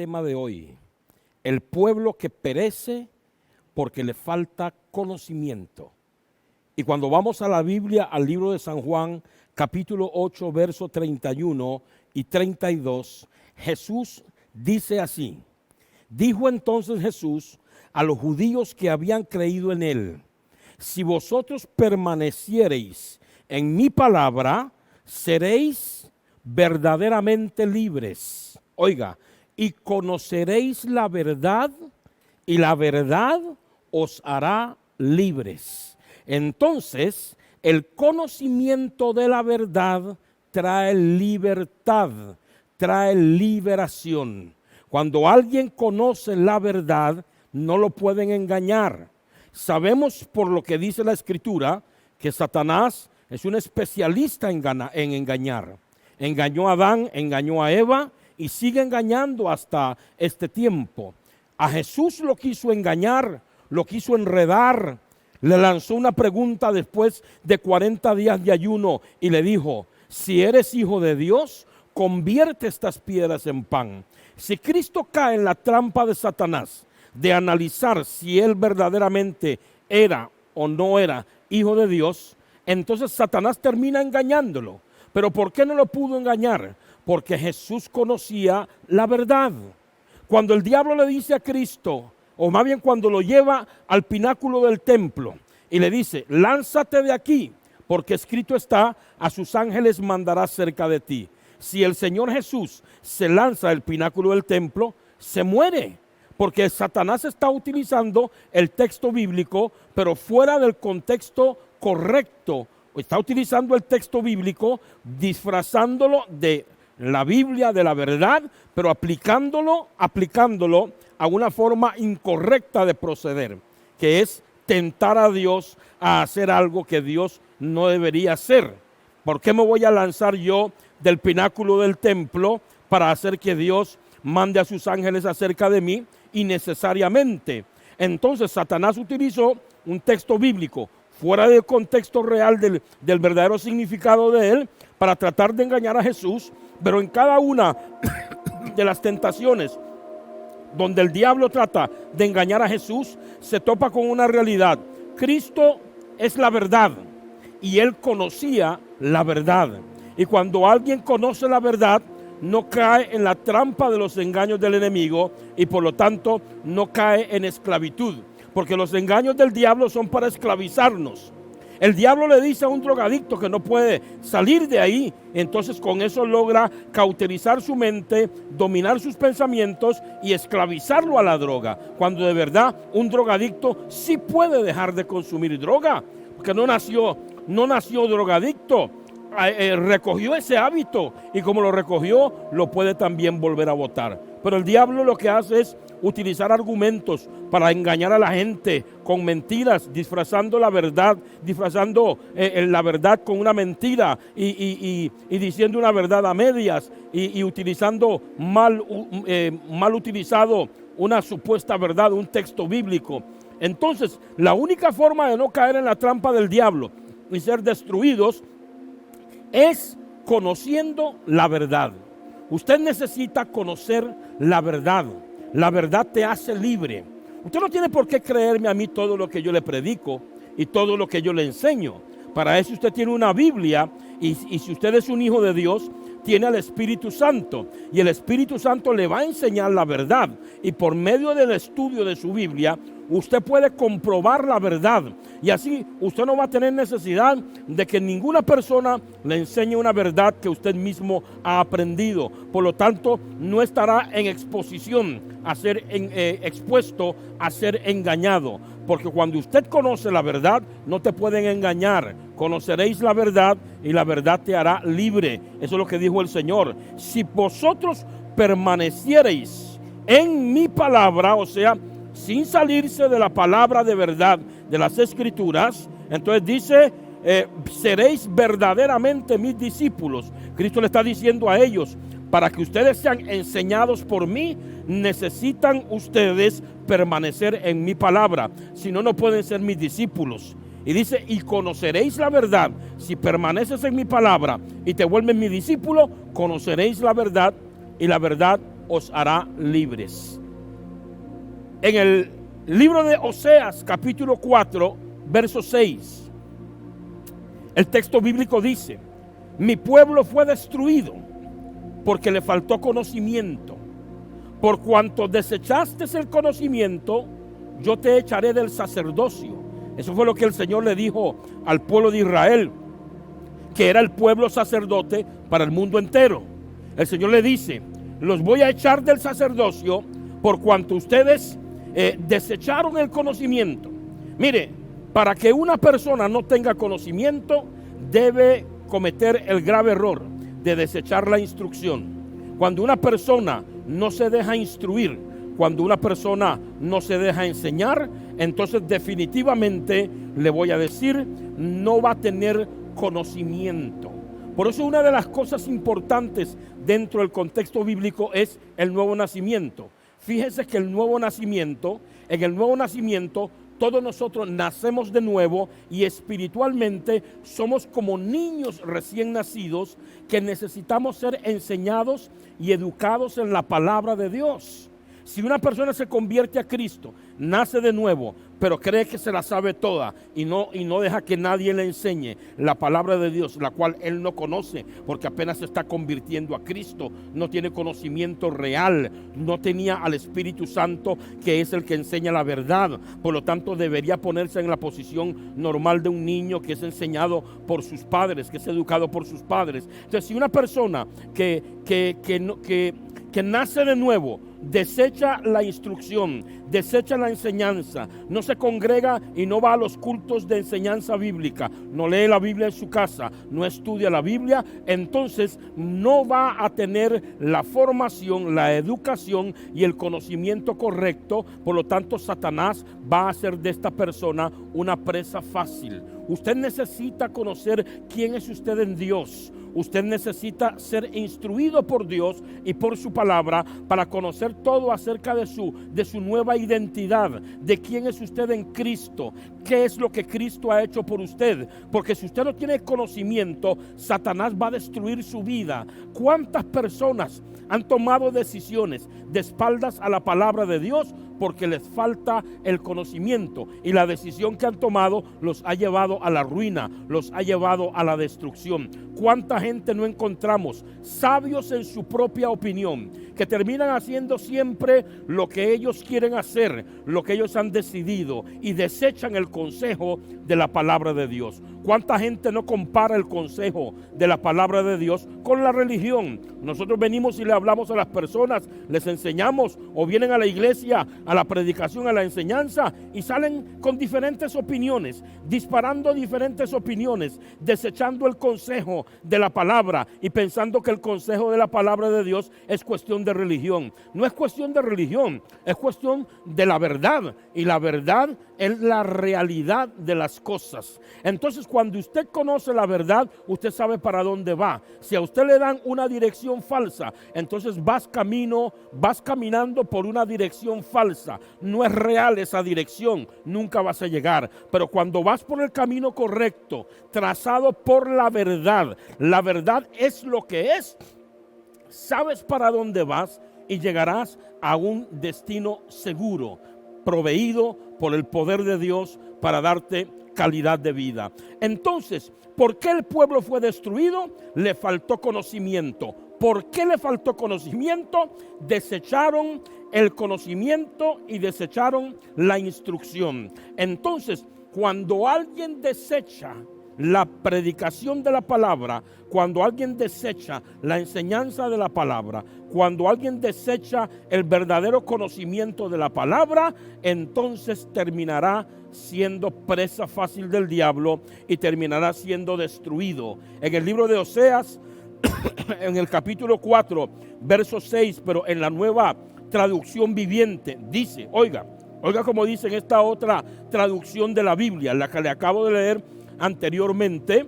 tema de hoy: el pueblo que perece porque le falta conocimiento. Y cuando vamos a la Biblia, al libro de San Juan, capítulo 8, versos 31 y 32, Jesús dice así: dijo entonces Jesús a los judíos que habían creído en él: si vosotros permaneciereis en mi palabra, seréis verdaderamente libres. Oiga, y conoceréis la verdad, y la verdad os hará libres. Entonces, el conocimiento de la verdad trae libertad, trae liberación. Cuando alguien conoce la verdad, no lo pueden engañar. Sabemos por lo que dice la Escritura que Satanás es un especialista en engañar. Engañó a Adán, engañó a Eva y sigue engañando hasta este tiempo. A Jesús lo quiso engañar, lo quiso enredar. Le lanzó una pregunta después de 40 días de ayuno y le dijo: si eres hijo de Dios, convierte estas piedras en pan. Si Cristo cae en la trampa de Satanás de analizar si él verdaderamente era o no era hijo de Dios, entonces Satanás termina engañándolo. ¿Pero por qué no lo pudo engañar? Porque Jesús conocía la verdad. Cuando el diablo le dice a Cristo, o más bien cuando lo lleva al pináculo del templo y le dice: lánzate de aquí, porque escrito está, a sus ángeles mandará cerca de ti. Si el Señor Jesús se lanza del pináculo del templo, se muere, porque Satanás está utilizando el texto bíblico, pero fuera del contexto correcto. Está utilizando el texto bíblico, disfrazándolo de la Biblia, de la verdad, pero aplicándolo a una forma incorrecta de proceder, que es tentar a Dios a hacer algo que Dios no debería hacer. ¿Por qué me voy a lanzar yo del pináculo del templo para hacer que Dios mande a sus ángeles acerca de mí innecesariamente? Entonces Satanás utilizó un texto bíblico fuera del contexto real del verdadero significado de él para tratar de engañar a Jesús. Pero en cada una de las tentaciones donde el diablo trata de engañar a Jesús, se topa con una realidad. Cristo es la verdad y él conocía la verdad. Y cuando alguien conoce la verdad, no cae en la trampa de los engaños del enemigo y por lo tanto no cae en esclavitud. Porque los engaños del diablo son para esclavizarnos. El diablo le dice a un drogadicto que no puede salir de ahí, entonces con eso logra cauterizar su mente, dominar sus pensamientos y esclavizarlo a la droga. Cuando de verdad un drogadicto sí puede dejar de consumir droga, porque no nació drogadicto. Recogió ese hábito y como lo recogió, lo puede también volver a botar. Pero el diablo lo que hace es utilizar argumentos para engañar a la gente con mentiras, disfrazando la verdad, disfrazando la verdad con una mentira y diciendo una verdad a medias y utilizando mal utilizado una supuesta verdad, un texto bíblico. Entonces, la única forma de no caer en la trampa del diablo y ser destruidos es conociendo la verdad. Usted necesita conocer la verdad. La verdad te hace libre. Usted no tiene por qué creerme a mí todo lo que yo le predico y todo lo que yo le enseño. Para eso usted tiene una Biblia y si usted es un hijo de Dios, tiene al Espíritu Santo. Y el Espíritu Santo le va a enseñar la verdad. Y por medio del estudio de su Biblia, usted puede comprobar la verdad. Y así usted no va a tener necesidad de que ninguna persona le enseñe una verdad que usted mismo ha aprendido. Por lo tanto, no estará en exposición a ser expuesto a ser engañado. Porque cuando usted conoce la verdad, no te pueden engañar. Conoceréis la verdad y la verdad te hará libre. Eso es lo que dijo el Señor. Si vosotros permaneciereis en mi palabra, o sea, sin salirse de la palabra de verdad de las Escrituras, entonces dice, seréis verdaderamente mis discípulos. Cristo le está diciendo a ellos: para que ustedes sean enseñados por mí, necesitan ustedes permanecer en mi palabra. Si no, no pueden ser mis discípulos. Y dice: y conoceréis la verdad. Si permaneces en mi palabra y te vuelves mi discípulo, conoceréis la verdad y la verdad os hará libres. En el libro de Oseas, capítulo 4, verso 6, el texto bíblico dice: mi pueblo fue destruido porque le faltó conocimiento. Por cuanto desechaste el conocimiento, yo te echaré del sacerdocio. Eso fue lo que el Señor le dijo al pueblo de Israel, que era el pueblo sacerdote para el mundo entero. El Señor le dice: los voy a echar del sacerdocio por cuanto ustedes desecharon el conocimiento. Mire, para que una persona no tenga conocimiento, debe cometer el grave error de desechar la instrucción. Cuando una persona no se deja instruir, cuando una persona no se deja enseñar, entonces definitivamente le voy a decir, no va a tener conocimiento. Por eso una de las cosas importantes dentro del contexto bíblico es el nuevo nacimiento. Fíjese que en el nuevo nacimiento, todos nosotros nacemos de nuevo y espiritualmente somos como niños recién nacidos que necesitamos ser enseñados y educados en la palabra de Dios. Si una persona se convierte a Cristo, nace de nuevo, pero cree que se la sabe toda y no deja que nadie le enseñe la palabra de Dios, la cual él no conoce porque apenas se está convirtiendo a Cristo, no tiene conocimiento real, no tenía al Espíritu Santo, que es el que enseña la verdad. Por lo tanto, debería ponerse en la posición normal de un niño que es enseñado por sus padres, que es educado por sus padres. Entonces, si una persona que nace de nuevo, desecha la instrucción, desecha la enseñanza, no se congrega y no va a los cultos de enseñanza bíblica, no lee la Biblia en su casa, no estudia la Biblia, entonces no va a tener la formación, la educación y el conocimiento correcto. Por lo tanto, Satanás va a hacer de esta persona una presa fácil. Usted necesita conocer quién es usted en Dios. Usted necesita ser instruido por Dios y por su palabra para conocer todo acerca de su nueva identidad, de quién es usted en Cristo, qué es lo que Cristo ha hecho por usted. Porque si usted no tiene conocimiento, Satanás va a destruir su vida. ¿Cuántas personas han tomado decisiones de espaldas a la palabra de Dios porque les falta el conocimiento? Y la decisión que han tomado los ha llevado a la ruina, los ha llevado a la destrucción. ¿Cuánta gente no encontramos sabios en su propia opinión, que terminan haciendo siempre lo que ellos quieren hacer, lo que ellos han decidido, y desechan el consejo de la palabra de Dios? ¿Cuánta gente no compara el consejo de la palabra de Dios con la religión? Nosotros venimos y le hablamos a las personas, les enseñamos, o vienen a la iglesia, a la predicación, a la enseñanza, y salen con diferentes opiniones, disparando diferentes opiniones, desechando el consejo de la palabra y pensando que el consejo de la palabra de Dios es cuestión de religión. No es cuestión de religión, es cuestión de la verdad, y la verdad es la realidad de las cosas. Entonces, cuando usted conoce la verdad, usted sabe para dónde va. Si a usted le dan una dirección falsa, entonces vas caminando por una dirección falsa. No es real esa dirección, nunca vas a llegar. Pero cuando vas por el camino correcto, trazado por la verdad es lo que es, sabes para dónde vas y llegarás a un destino seguro, proveído por el poder de Dios para darte calidad de vida. Entonces, ¿por qué el pueblo fue destruido? Le faltó conocimiento. ¿Por qué le faltó conocimiento? Desecharon el conocimiento y desecharon la instrucción. Entonces, cuando alguien desecha la predicación de la palabra, cuando alguien desecha la enseñanza de la palabra, cuando alguien desecha el verdadero conocimiento de la palabra, entonces terminará siendo presa fácil del diablo y terminará siendo destruido. En el libro de Oseas, en el capítulo 4, verso 6, pero en la Nueva Traducción Viviente, dice, oiga como dice en esta otra traducción de la Biblia, la que le acabo de leer anteriormente,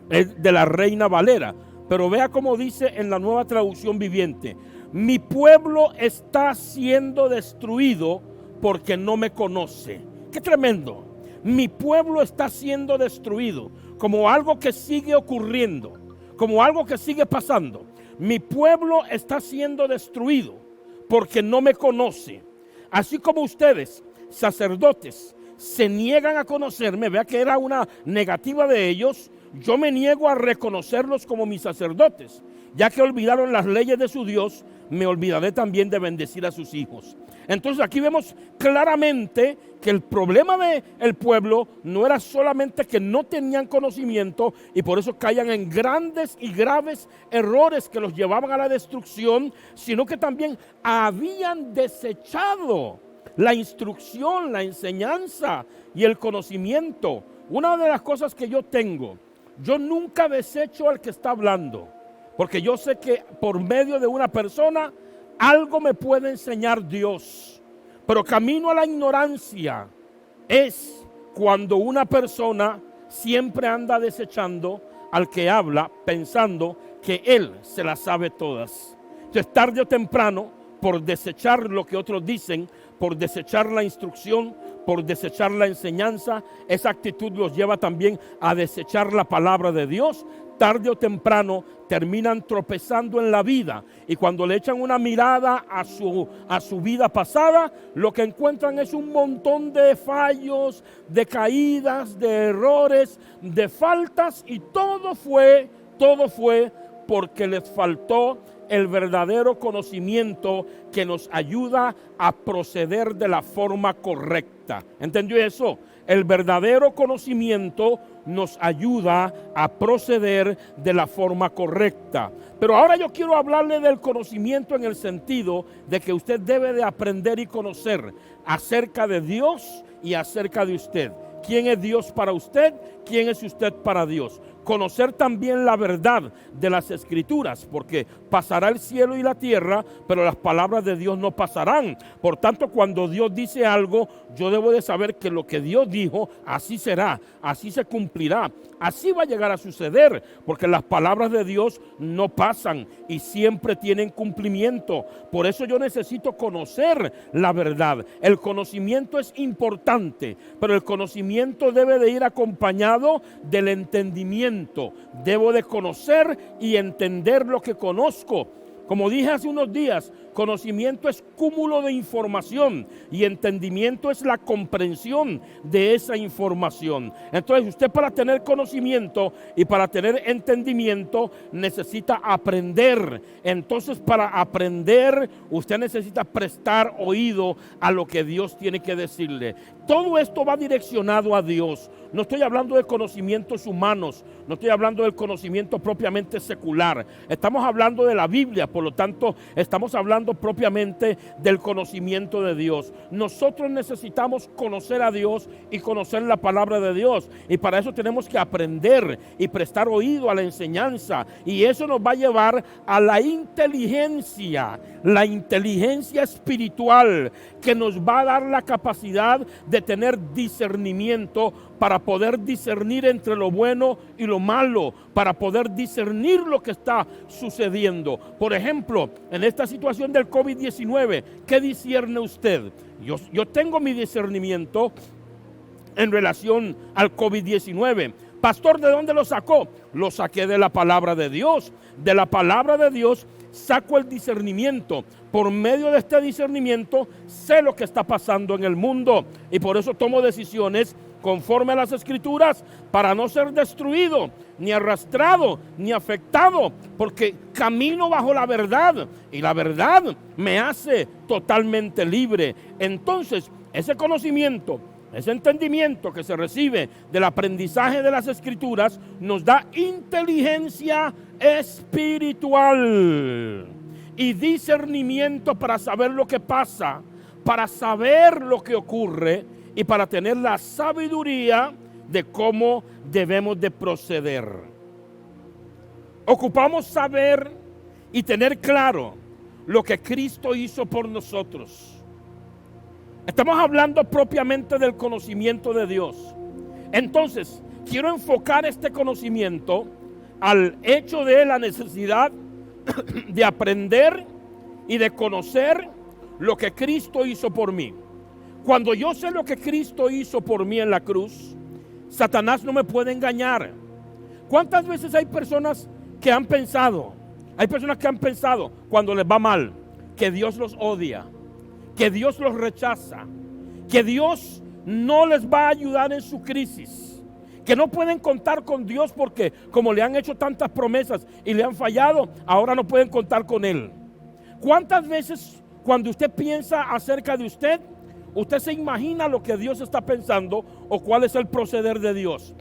es de la Reina Valera, pero vea cómo dice en la Nueva Traducción Viviente: mi pueblo está siendo destruido porque no me conoce. ¡Qué tremendo! Mi pueblo está siendo destruido, como algo que sigue ocurriendo, como algo que sigue pasando. mi pueblo está siendo destruido porque no me conoce. Así como ustedes, sacerdotes, se niegan a conocerme, vea que era una negativa de ellos, yo me niego a reconocerlos como mis sacerdotes. Ya que olvidaron las leyes de su Dios, me olvidaré también de bendecir a sus hijos. Entonces aquí vemos claramente que el problema del pueblo no era solamente que no tenían conocimiento y por eso caían en grandes y graves errores que los llevaban a la destrucción, sino que también habían desechado la instrucción, la enseñanza y el conocimiento. Una de las cosas que yo tengo, yo nunca desecho al que está hablando, porque yo sé que por medio de una persona algo me puede enseñar Dios. Pero camino a la ignorancia es cuando una persona siempre anda desechando al que habla, pensando que él se las sabe todas. Entonces, tarde o temprano, por desechar lo que otros dicen, por desechar la instrucción, por desechar la enseñanza, esa actitud los lleva también a desechar la palabra de Dios. Tarde o temprano terminan tropezando en la vida, y cuando le echan una mirada a su vida pasada, lo que encuentran es un montón de fallos, de caídas, de errores, de faltas, y todo fue porque les faltó el verdadero conocimiento que nos ayuda a proceder de la forma correcta. ¿Entendió eso? El verdadero conocimiento nos ayuda a proceder de la forma correcta. Pero ahora yo quiero hablarle del conocimiento en el sentido de que usted debe de aprender y conocer acerca de Dios y acerca de usted. ¿Quién es Dios para usted? ¿Quién es usted para Dios? Conocer también la verdad de las Escrituras, porque pasará el cielo y la tierra, pero las palabras de Dios no pasarán. Por tanto, cuando Dios dice algo, yo debo de saber que lo que Dios dijo, así será, así se cumplirá, así va a llegar a suceder, porque las palabras de Dios no pasan y siempre tienen cumplimiento. Por eso yo necesito conocer la verdad. El conocimiento es importante, pero el conocimiento debe de ir acompañado del entendimiento. Debo de conocer y entender lo que conozco. Como dije hace unos días, conocimiento es cúmulo de información y entendimiento es la comprensión de esa información. Entonces usted, para tener conocimiento y para tener entendimiento, necesita aprender. Entonces, para aprender, usted necesita prestar oído a lo que Dios tiene que decirle. Todo esto va direccionado a Dios. No estoy hablando de conocimientos humanos, no estoy hablando del conocimiento propiamente secular. Estamos hablando de la Biblia, por lo tanto, estamos hablando propiamente del conocimiento de Dios. Nosotros necesitamos conocer a Dios y conocer la palabra de Dios, y para eso tenemos que aprender y prestar oído a la enseñanza, y eso nos va a llevar a la inteligencia espiritual, que nos va a dar la capacidad de tener discernimiento para poder discernir entre lo bueno y lo malo, para poder discernir lo que está sucediendo. Por ejemplo, en esta situación del COVID-19, ¿qué discierne usted? Yo tengo mi discernimiento en relación al COVID-19. Pastor, ¿de dónde lo sacó? Lo saqué de la palabra de Dios. De la palabra de Dios saco el discernimiento. Por medio de este discernimiento sé lo que está pasando en el mundo, y por eso tomo decisiones conforme a las Escrituras, para no ser destruido, ni arrastrado, ni afectado, porque camino bajo la verdad, y la verdad me hace totalmente libre. Entonces, ese conocimiento, ese entendimiento que se recibe del aprendizaje de las Escrituras, nos da inteligencia espiritual y discernimiento para saber lo que pasa, para saber lo que ocurre y para tener la sabiduría de cómo debemos de proceder. Ocupamos saber y tener claro lo que Cristo hizo por nosotros. Estamos hablando propiamente del conocimiento de Dios. Entonces, quiero enfocar este conocimiento al hecho de la necesidad de aprender y de conocer lo que Cristo hizo por mí. Cuando yo sé lo que Cristo hizo por mí en la cruz, Satanás no me puede engañar. ¿Cuántas veces hay personas que han pensado, Hay personas que han pensado cuando les va mal que Dios los odia, que Dios los rechaza, que Dios no les va a ayudar en su crisis, que no pueden contar con Dios porque como le han hecho tantas promesas y le han fallado, ahora no pueden contar con Él. ¿Cuántas veces cuando usted piensa acerca de usted, usted se imagina lo que Dios está pensando o cuál es el proceder de Dios?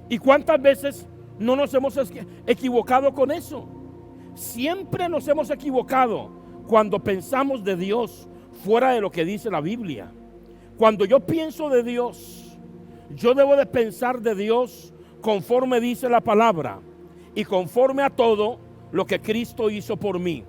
¿Y cuántas veces no nos hemos equivocado con eso? Siempre nos hemos equivocado cuando pensamos de Dios fuera de lo que dice la Biblia. Cuando yo pienso de Dios, yo debo de pensar de Dios conforme dice la palabra y conforme a todo lo que Cristo hizo por mí.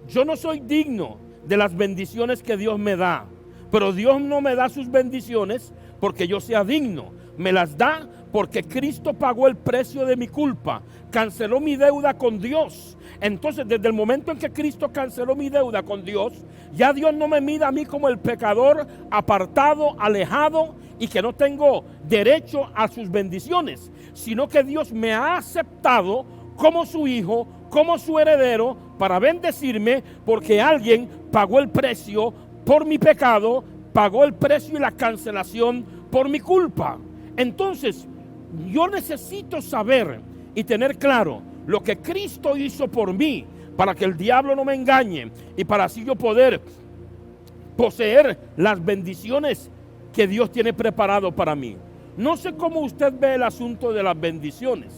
Yo no soy digno de las bendiciones que Dios me da, pero Dios no me da sus bendiciones porque yo sea digno. Me las da porque Cristo pagó el precio de mi culpa, canceló mi deuda con Dios. Entonces, desde el momento en que Cristo canceló mi deuda con Dios, ya Dios no me mira a mí como el pecador apartado, alejado y que no tengo derecho a sus bendiciones, sino que Dios me ha aceptado como su hijo, como su heredero, para bendecirme porque alguien pagó el precio por mi pecado, pagó el precio y la cancelación por mi culpa. Entonces, yo necesito saber y tener claro lo que Cristo hizo por mí para que el diablo no me engañe y para así yo poder poseer las bendiciones que Dios tiene preparado para mí. No sé cómo usted ve el asunto de las bendiciones,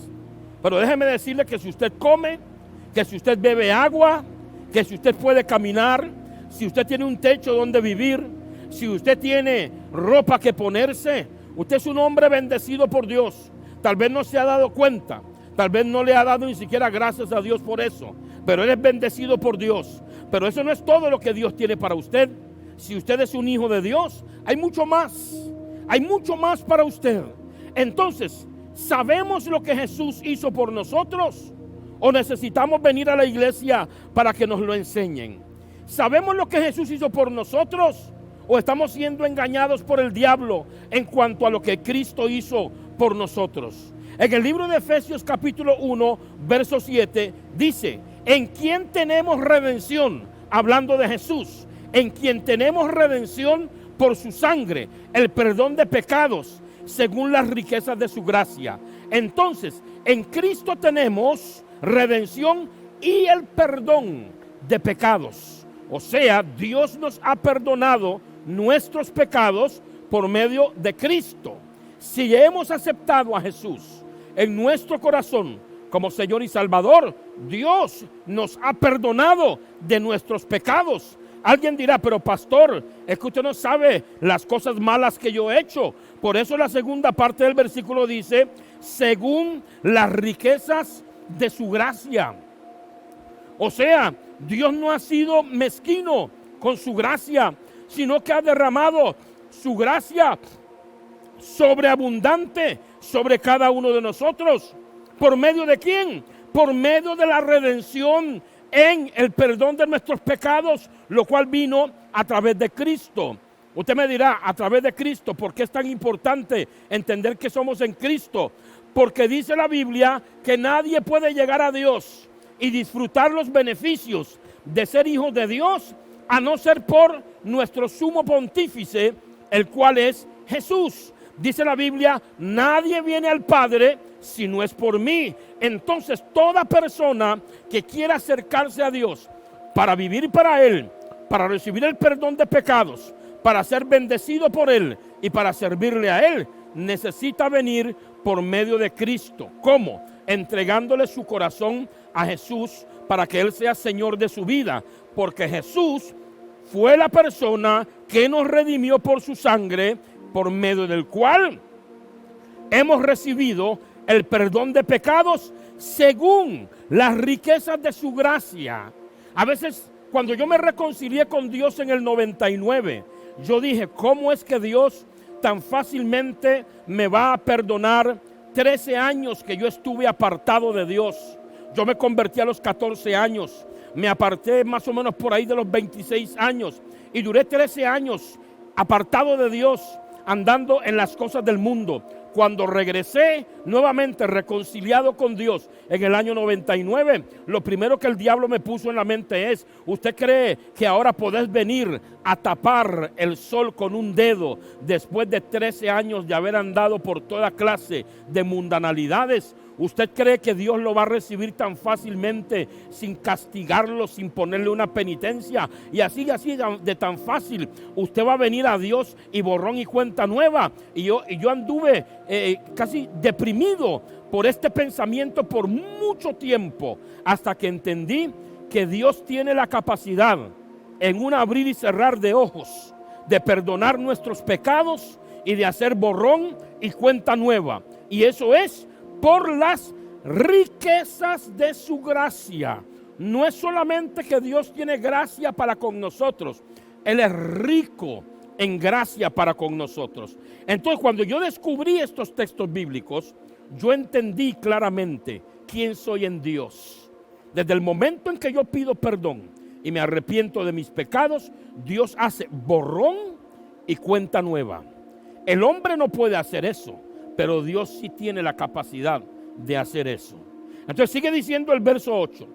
pero déjeme decirle que si usted come, que si usted bebe agua, que si usted puede caminar, si usted tiene un techo donde vivir, si usted tiene ropa que ponerse, usted es un hombre bendecido por Dios. Tal vez no se ha dado cuenta, tal vez no le ha dado ni siquiera gracias a Dios por eso, pero él es bendecido por Dios. Pero eso no es todo lo que Dios tiene para usted. Si usted es un hijo de Dios, hay mucho más para usted. Entonces, ¿sabemos lo que Jesús hizo por nosotros? ¿O necesitamos venir a la iglesia para que nos lo enseñen? ¿Sabemos lo que Jesús hizo por nosotros? ¿O estamos siendo engañados por el diablo en cuanto a lo que Cristo hizo por nosotros? En el libro de Efesios capítulo 1, verso 7, dice, ¿en quién tenemos redención? Hablando de Jesús, en quien tenemos redención por su sangre, el perdón de pecados, según las riquezas de su gracia. Entonces, en Cristo tenemos redención y el perdón de pecados. O sea, Dios nos ha perdonado nuestros pecados por medio de Cristo. Si hemos aceptado a Jesús en nuestro corazón como Señor y Salvador, Dios nos ha perdonado de nuestros pecados. Alguien dirá, pero pastor, es que usted no sabe las cosas malas que yo he hecho. Por eso la segunda parte del versículo dice, según las riquezas de su gracia. O sea, Dios no ha sido mezquino con su gracia, sino que ha derramado su gracia sobreabundante sobre cada uno de nosotros. ¿Por medio de quién? Por medio de la redención en el perdón de nuestros pecados, lo cual vino a través de Cristo. Usted me dirá, a través de Cristo, ¿por qué es tan importante entender que somos en Cristo? Porque dice la Biblia que nadie puede llegar a Dios y disfrutar los beneficios de ser hijos de Dios a no ser por nuestro sumo pontífice, el cual es Jesús. Dice la Biblia, nadie viene al Padre si no es por mí. Entonces, toda persona que quiera acercarse a Dios para vivir para Él, para recibir el perdón de pecados, para ser bendecido por Él y para servirle a Él, necesita venir por medio de Cristo. ¿Cómo? Entregándole su corazón a Jesús para que Él sea Señor de su vida, porque Jesús fue la persona que nos redimió por su sangre, por medio del cual hemos recibido el perdón de pecados según las riquezas de su gracia. A veces, cuando yo me reconcilié con Dios en el 99, yo dije, ¿cómo es que Dios tan fácilmente me va a perdonar 13 años que yo estuve apartado de Dios? Yo me convertí a los 14 años, me aparté más o menos por ahí de los 26 años y duré 13 años apartado de Dios, andando en las cosas del mundo. Cuando regresé nuevamente reconciliado con Dios en el año 99, lo primero que el diablo me puso en la mente es: ¿usted cree que ahora podés venir a tapar el sol con un dedo después de 13 años de haber andado por toda clase de mundanalidades? ¿Usted cree que Dios lo va a recibir tan fácilmente sin castigarlo, sin ponerle una penitencia? Y así de tan fácil, usted va a venir a Dios y borrón y cuenta nueva. Y yo anduve casi deprimido por este pensamiento por mucho tiempo, hasta que entendí que Dios tiene la capacidad, en un abrir y cerrar de ojos, de perdonar nuestros pecados y de hacer borrón y cuenta nueva. Y eso es por las riquezas de su gracia. No es solamente que Dios tiene gracia para con nosotros, Él es rico en gracia para con nosotros. Entonces, cuando yo descubrí estos textos bíblicos, yo entendí claramente quién soy en Dios. Desde el momento en que yo pido perdón y me arrepiento de mis pecados, Dios hace borrón y cuenta nueva. El hombre no puede hacer eso, pero Dios sí tiene la capacidad de hacer eso. Entonces sigue diciendo el verso 8,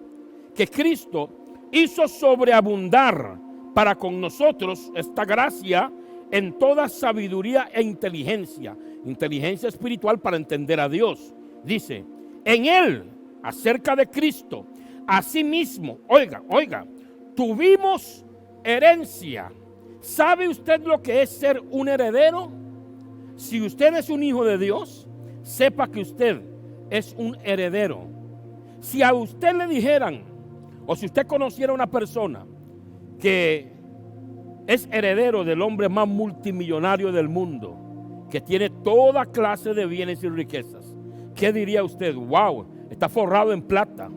que Cristo hizo sobreabundar para con nosotros esta gracia en toda sabiduría e inteligencia espiritual para entender a Dios. Dice, en Él, acerca de Cristo, asimismo, oiga, tuvimos herencia. ¿Sabe usted lo que es ser un heredero? Si usted es un hijo de Dios, sepa que usted es un heredero. Si a usted le dijeran, o si usted conociera a una persona que es heredero del hombre más multimillonario del mundo, que tiene toda clase de bienes y riquezas, ¿qué diría usted? Wow, está forrado en plata.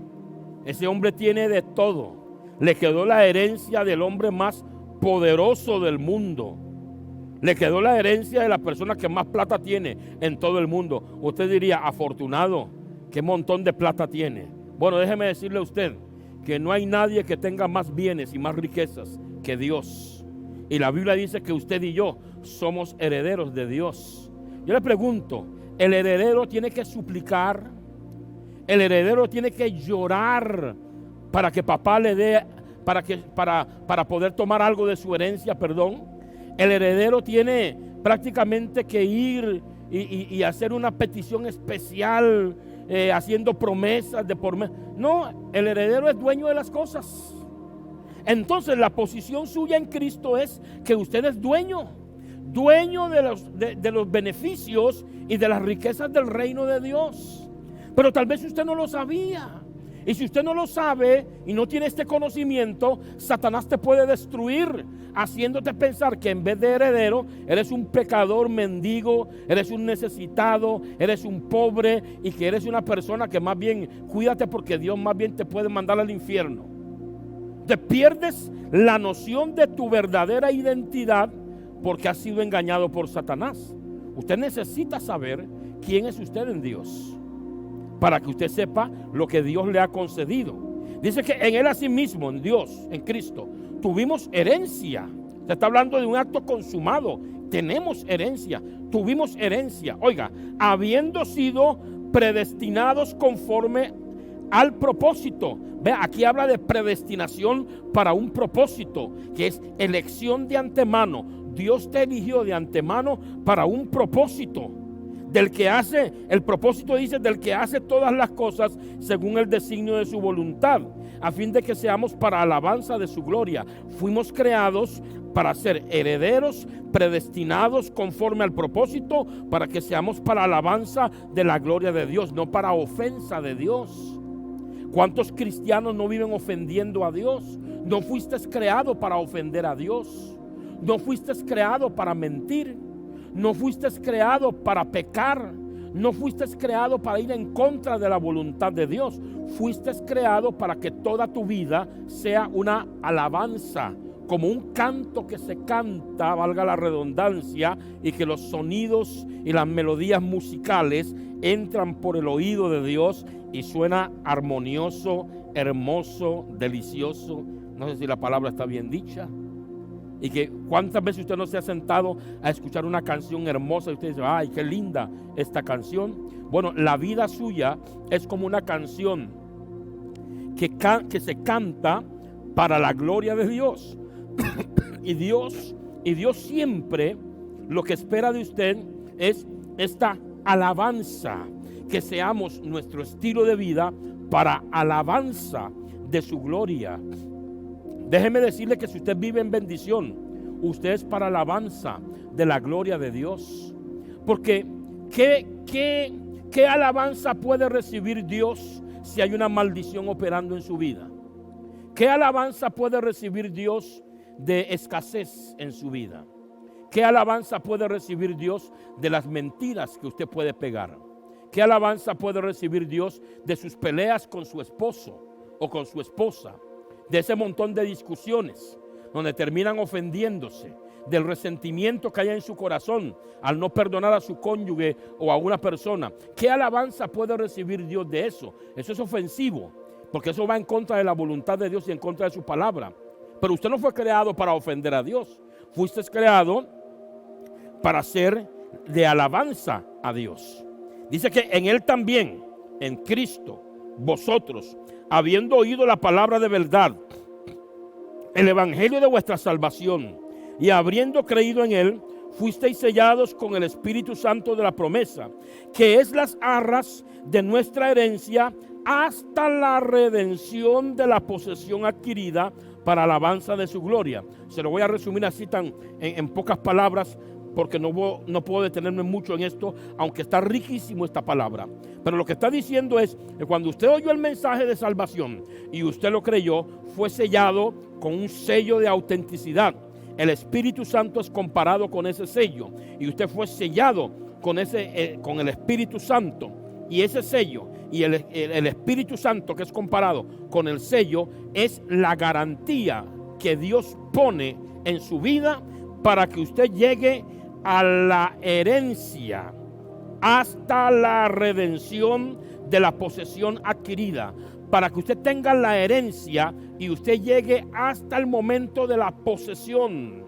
Ese hombre tiene de todo. Le quedó la herencia del hombre más poderoso del mundo. Le quedó la herencia de la persona que más plata tiene en todo el mundo. Usted diría, afortunado, qué montón de plata tiene. Bueno, déjeme decirle a usted que no hay nadie que tenga más bienes y más riquezas que Dios. Y la Biblia dice que usted y yo somos herederos de Dios. Yo le pregunto, ¿el heredero tiene que suplicar? ¿El heredero tiene que llorar para que papá le dé, para poder tomar algo de su herencia, perdón? El heredero tiene prácticamente que ir y hacer una petición especial, haciendo promesas de por medio. No, el heredero es dueño de las cosas. Entonces la posición suya en Cristo es que usted es dueño de los beneficios y de las riquezas del reino de Dios. Pero tal vez usted no lo sabía. Y si usted no lo sabe y no tiene este conocimiento, Satanás te puede destruir, haciéndote pensar que en vez de heredero, eres un pecador mendigo, eres un necesitado, eres un pobre, y que eres una persona que más bien, cuídate porque Dios más bien te puede mandar al infierno. Te pierdes la noción de tu verdadera identidad porque has sido engañado por Satanás. Usted necesita saber quién es usted en Dios, para que usted sepa lo que Dios le ha concedido. Dice que en Él asimismo, en Dios, en Cristo, tuvimos herencia. Se está hablando de un acto consumado. Tenemos herencia, tuvimos herencia. Oiga, habiendo sido predestinados conforme al propósito. Ve, aquí habla de predestinación para un propósito, que es elección de antemano. Dios te eligió de antemano para un propósito. Del que hace, el propósito dice, del que hace todas las cosas según el designio de su voluntad, a fin de que seamos para alabanza de su gloria. Fuimos creados para ser herederos, predestinados conforme al propósito, para que seamos para alabanza de la gloria de Dios, no para ofensa de Dios. ¿Cuántos cristianos no viven ofendiendo a Dios? No fuiste creado para ofender a Dios. No fuiste creado para mentir. No fuiste creado para pecar. No fuiste creado para ir en contra de la voluntad de Dios. Fuiste creado para que toda tu vida sea una alabanza, como un canto que se canta, valga la redundancia, y que los sonidos y las melodías musicales entran por el oído de Dios y suena armonioso, hermoso, delicioso. No sé si la palabra está bien dicha. Y que cuántas veces usted no se ha sentado a escuchar una canción hermosa y usted dice, ay, qué linda esta canción. Bueno, la vida suya es como una canción que se canta para la gloria de Dios. y Dios siempre lo que espera de usted es esta alabanza, que seamos nuestro estilo de vida para alabanza de su gloria. Déjeme decirle que si usted vive en bendición, usted es para alabanza de la gloria de Dios. Porque ¿qué alabanza puede recibir Dios si hay una maldición operando en su vida? ¿Qué alabanza puede recibir Dios de escasez en su vida? ¿Qué alabanza puede recibir Dios de las mentiras que usted puede pegar? ¿Qué alabanza puede recibir Dios de sus peleas con su esposo o con su esposa? De ese montón de discusiones donde terminan ofendiéndose, del resentimiento que hay en su corazón al no perdonar a su cónyuge o a una persona. ¿Qué alabanza puede recibir Dios de eso? Eso es ofensivo, porque eso va en contra de la voluntad de Dios y en contra de su palabra. Pero usted no fue creado para ofender a Dios. Fuiste creado para ser de alabanza a Dios. Dice que en Él también, en Cristo, vosotros, habiendo oído la palabra de verdad, el evangelio de vuestra salvación, y habiendo creído en Él, fuisteis sellados con el Espíritu Santo de la promesa, que es las arras de nuestra herencia hasta la redención de la posesión adquirida para alabanza de su gloria. Se lo voy a resumir así en pocas palabras, porque no puedo detenerme mucho en esto, aunque está riquísimo esta palabra. Pero lo que está diciendo es que cuando usted oyó el mensaje de salvación y usted lo creyó, fue sellado con un sello de autenticidad. El Espíritu Santo es comparado con ese sello, y usted fue sellado con el Espíritu Santo. Y ese sello y el Espíritu Santo, que es comparado con el sello, es la garantía que Dios pone en su vida para que usted llegue a la herencia hasta la redención de la posesión adquirida, para que usted tenga la herencia y usted llegue hasta el momento de la posesión,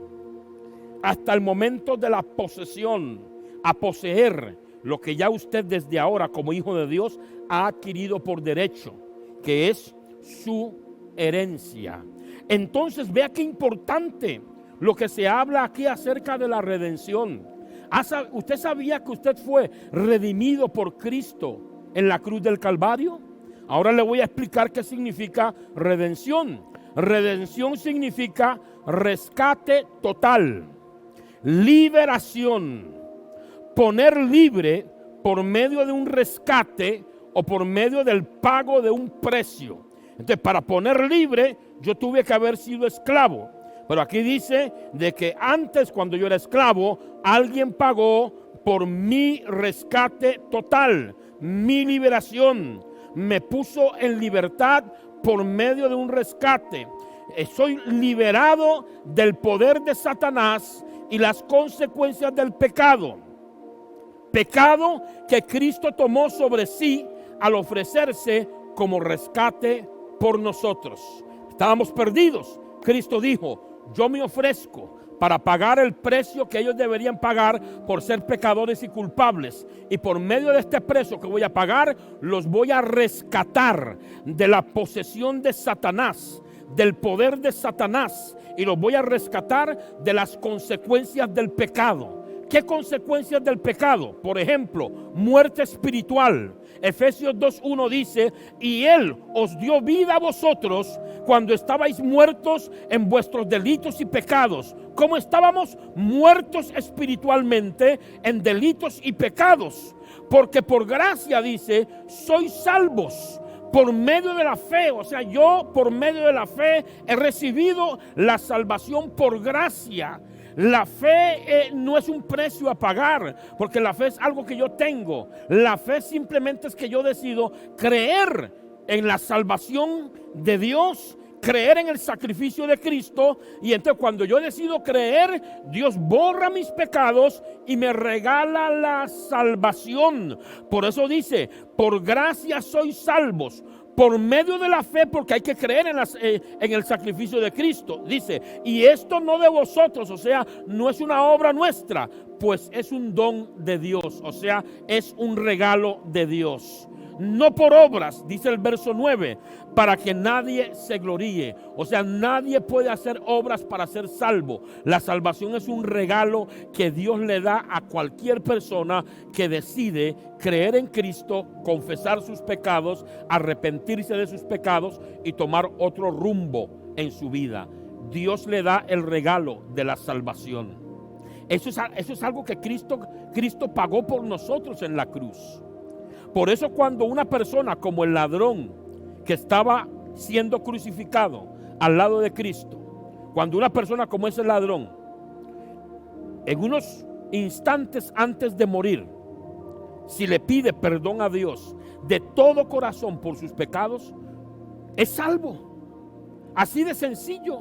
hasta el momento de la posesión, a poseer lo que ya usted desde ahora como hijo de Dios ha adquirido por derecho, que es su herencia. Entonces vea qué importante lo que se habla aquí acerca de la redención. ¿Usted sabía que usted fue redimido por Cristo en la cruz del Calvario? Ahora le voy a explicar qué significa redención. Redención significa rescate total, liberación, poner libre por medio de un rescate o por medio del pago de un precio. Entonces, para poner libre, yo tuve que haber sido esclavo. Pero aquí dice de que antes, cuando yo era esclavo, alguien pagó por mi rescate total, mi liberación. Me puso en libertad por medio de un rescate. Soy liberado del poder de Satanás y las consecuencias del pecado. Pecado que Cristo tomó sobre sí al ofrecerse como rescate por nosotros. Estábamos perdidos. Cristo dijo: yo me ofrezco para pagar el precio que ellos deberían pagar por ser pecadores y culpables. Y por medio de este precio que voy a pagar, los voy a rescatar de la posesión de Satanás, del poder de Satanás, y los voy a rescatar de las consecuencias del pecado. ¿Qué consecuencias del pecado? Por ejemplo, muerte espiritual. Efesios 2:1 dice: y Él os dio vida a vosotros cuando estabais muertos en vuestros delitos y pecados. ¿Cómo estábamos? Muertos espiritualmente en delitos y pecados. Porque por gracia, dice, sois salvos por medio de la fe. O sea, yo por medio de la fe he recibido la salvación por gracia. La fe no es un precio a pagar, porque la fe es algo que yo tengo. La fe simplemente es que yo decido creer en la salvación de Dios, creer en el sacrificio de Cristo, y entonces cuando yo decido creer, Dios borra mis pecados y me regala la salvación. Por eso dice: por gracia sois salvos por medio de la fe, porque hay que creer en el sacrificio de Cristo. Dice, y esto no de vosotros, o sea, no es una obra nuestra, pues es un don de Dios, o sea, es un regalo de Dios. No por obras, dice el verso 9, para que nadie se gloríe. O sea, nadie puede hacer obras para ser salvo. La salvación es un regalo que Dios le da a cualquier persona que decide creer en Cristo, confesar sus pecados, arrepentirse de sus pecados y tomar otro rumbo en su vida. Dios le da el regalo de la salvación. Eso es algo que Cristo pagó por nosotros en la cruz. Por eso cuando una persona como el ladrón que estaba siendo crucificado al lado de Cristo, cuando una persona como ese ladrón, en unos instantes antes de morir, si le pide perdón a Dios de todo corazón por sus pecados, es salvo. Así de sencillo.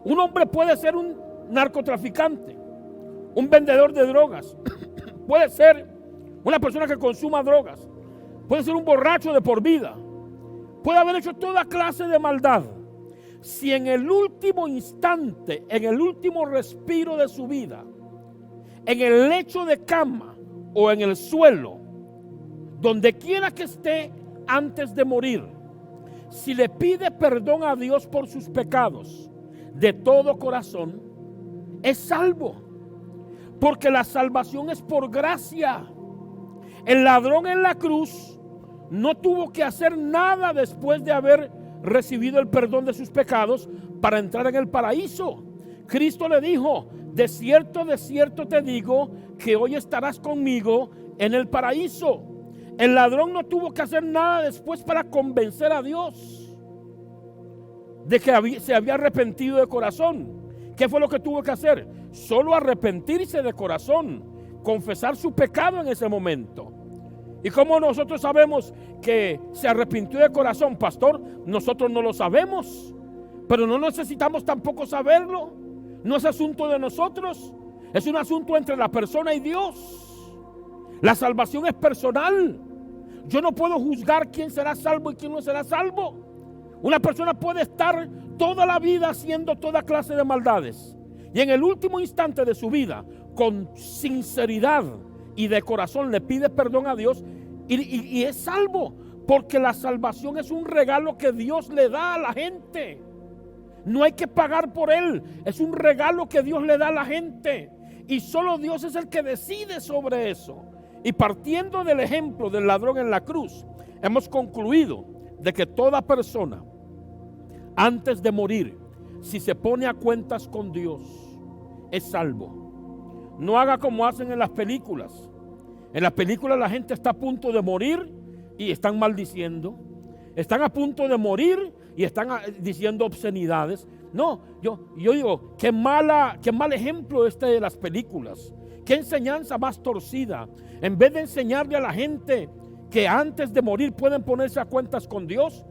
Un hombre puede ser un narcotraficante, un vendedor de drogas, puede ser una persona que consuma drogas, puede ser un borracho de por vida, puede haber hecho toda clase de maldad. Si en el último instante, en el último respiro de su vida, en el lecho de cama o en el suelo, donde quiera que esté antes de morir, si le pide perdón a Dios por sus pecados de todo corazón, es salvo. Porque la salvación es por gracia. El ladrón en la cruz no tuvo que hacer nada después de haber recibido el perdón de sus pecados para entrar en el paraíso. Cristo le dijo, de cierto te digo que hoy estarás conmigo en el paraíso. El ladrón no tuvo que hacer nada después para convencer a Dios de que se había arrepentido de corazón. ¿Qué fue lo que tuvo que hacer? Solo arrepentirse de corazón, confesar su pecado en ese momento. ¿Y cómo nosotros sabemos que se arrepintió de corazón, pastor? Nosotros no lo sabemos, pero no necesitamos tampoco saberlo. No es asunto de nosotros, es un asunto entre la persona y Dios. La salvación es personal. Yo no puedo juzgar quién será salvo y quién no será salvo. Una persona puede estar toda la vida haciendo toda clase de maldades y en el último instante de su vida, con sinceridad y de corazón, le pide perdón a Dios y es salvo, porque la salvación es un regalo que Dios le da a la gente. No hay que pagar por él, es un regalo que Dios le da a la gente y solo Dios es el que decide sobre eso. Y partiendo del ejemplo del ladrón en la cruz, hemos concluido de que toda persona antes de morir, si se pone a cuentas con Dios, es salvo. No haga como hacen en las películas. En las películas la gente está a punto de morir y están maldiciendo. Están a punto de morir y están diciendo obscenidades. No, yo digo, qué mal ejemplo este de las películas. Qué enseñanza más torcida. En vez de enseñarle a la gente que antes de morir pueden ponerse a cuentas con Dios,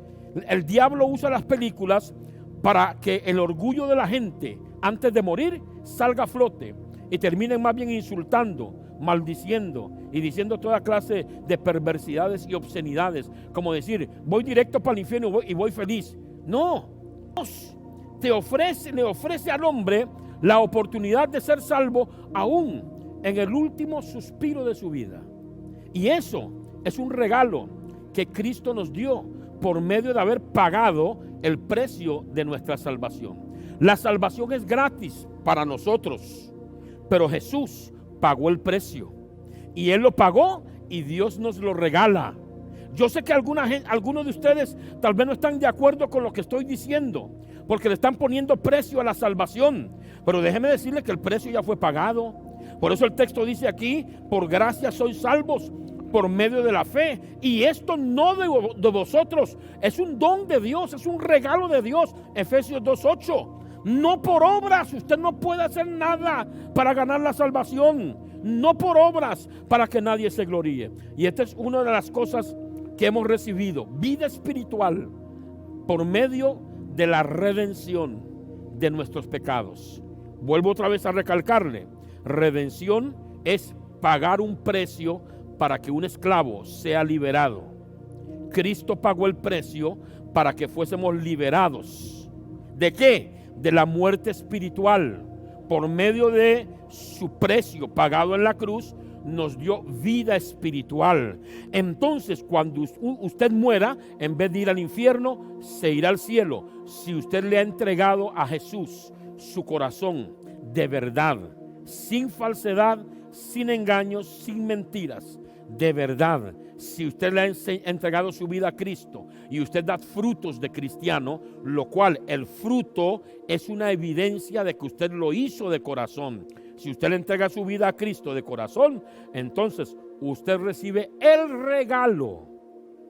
el diablo usa las películas para que el orgullo de la gente antes de morir salga a flote y terminen más bien insultando, maldiciendo y diciendo toda clase de perversidades y obscenidades, como decir, voy directo para el infierno y voy feliz. No, Dios le ofrece al hombre la oportunidad de ser salvo aún en el último suspiro de su vida. Y eso es un regalo que Cristo nos dio por medio de haber pagado el precio de nuestra salvación. La salvación es gratis para nosotros, pero Jesús pagó el precio y Él lo pagó y Dios nos lo regala. Yo sé que algunos de ustedes tal vez no están de acuerdo con lo que estoy diciendo, porque le están poniendo precio a la salvación, pero déjeme decirle que el precio ya fue pagado. Por eso el texto dice aquí, por gracia sois salvos por medio de la fe, y esto no de vosotros, es un don de Dios, es un regalo de Dios. Efesios 2:8, no por obras. Usted no puede hacer nada para ganar la salvación, no por obras para que nadie se gloríe. Y esta es una de las cosas que hemos recibido, vida espiritual por medio de la redención de nuestros pecados. Vuelvo otra vez a recalcarle, redención es pagar un precio para que un esclavo sea liberado. Cristo pagó el precio para que fuésemos liberados. ¿De qué? De la muerte espiritual. Por medio de su precio pagado en la cruz, nos dio vida espiritual. Entonces, cuando usted muera, en vez de ir al infierno, se irá al cielo. Si usted le ha entregado a Jesús su corazón de verdad, sin falsedad, sin engaños, sin mentiras, de verdad. Si usted le ha entregado su vida a Cristo y usted da frutos de cristiano, lo cual el fruto es una evidencia de que usted lo hizo de corazón. Si usted le entrega su vida a Cristo de corazón, entonces usted recibe el regalo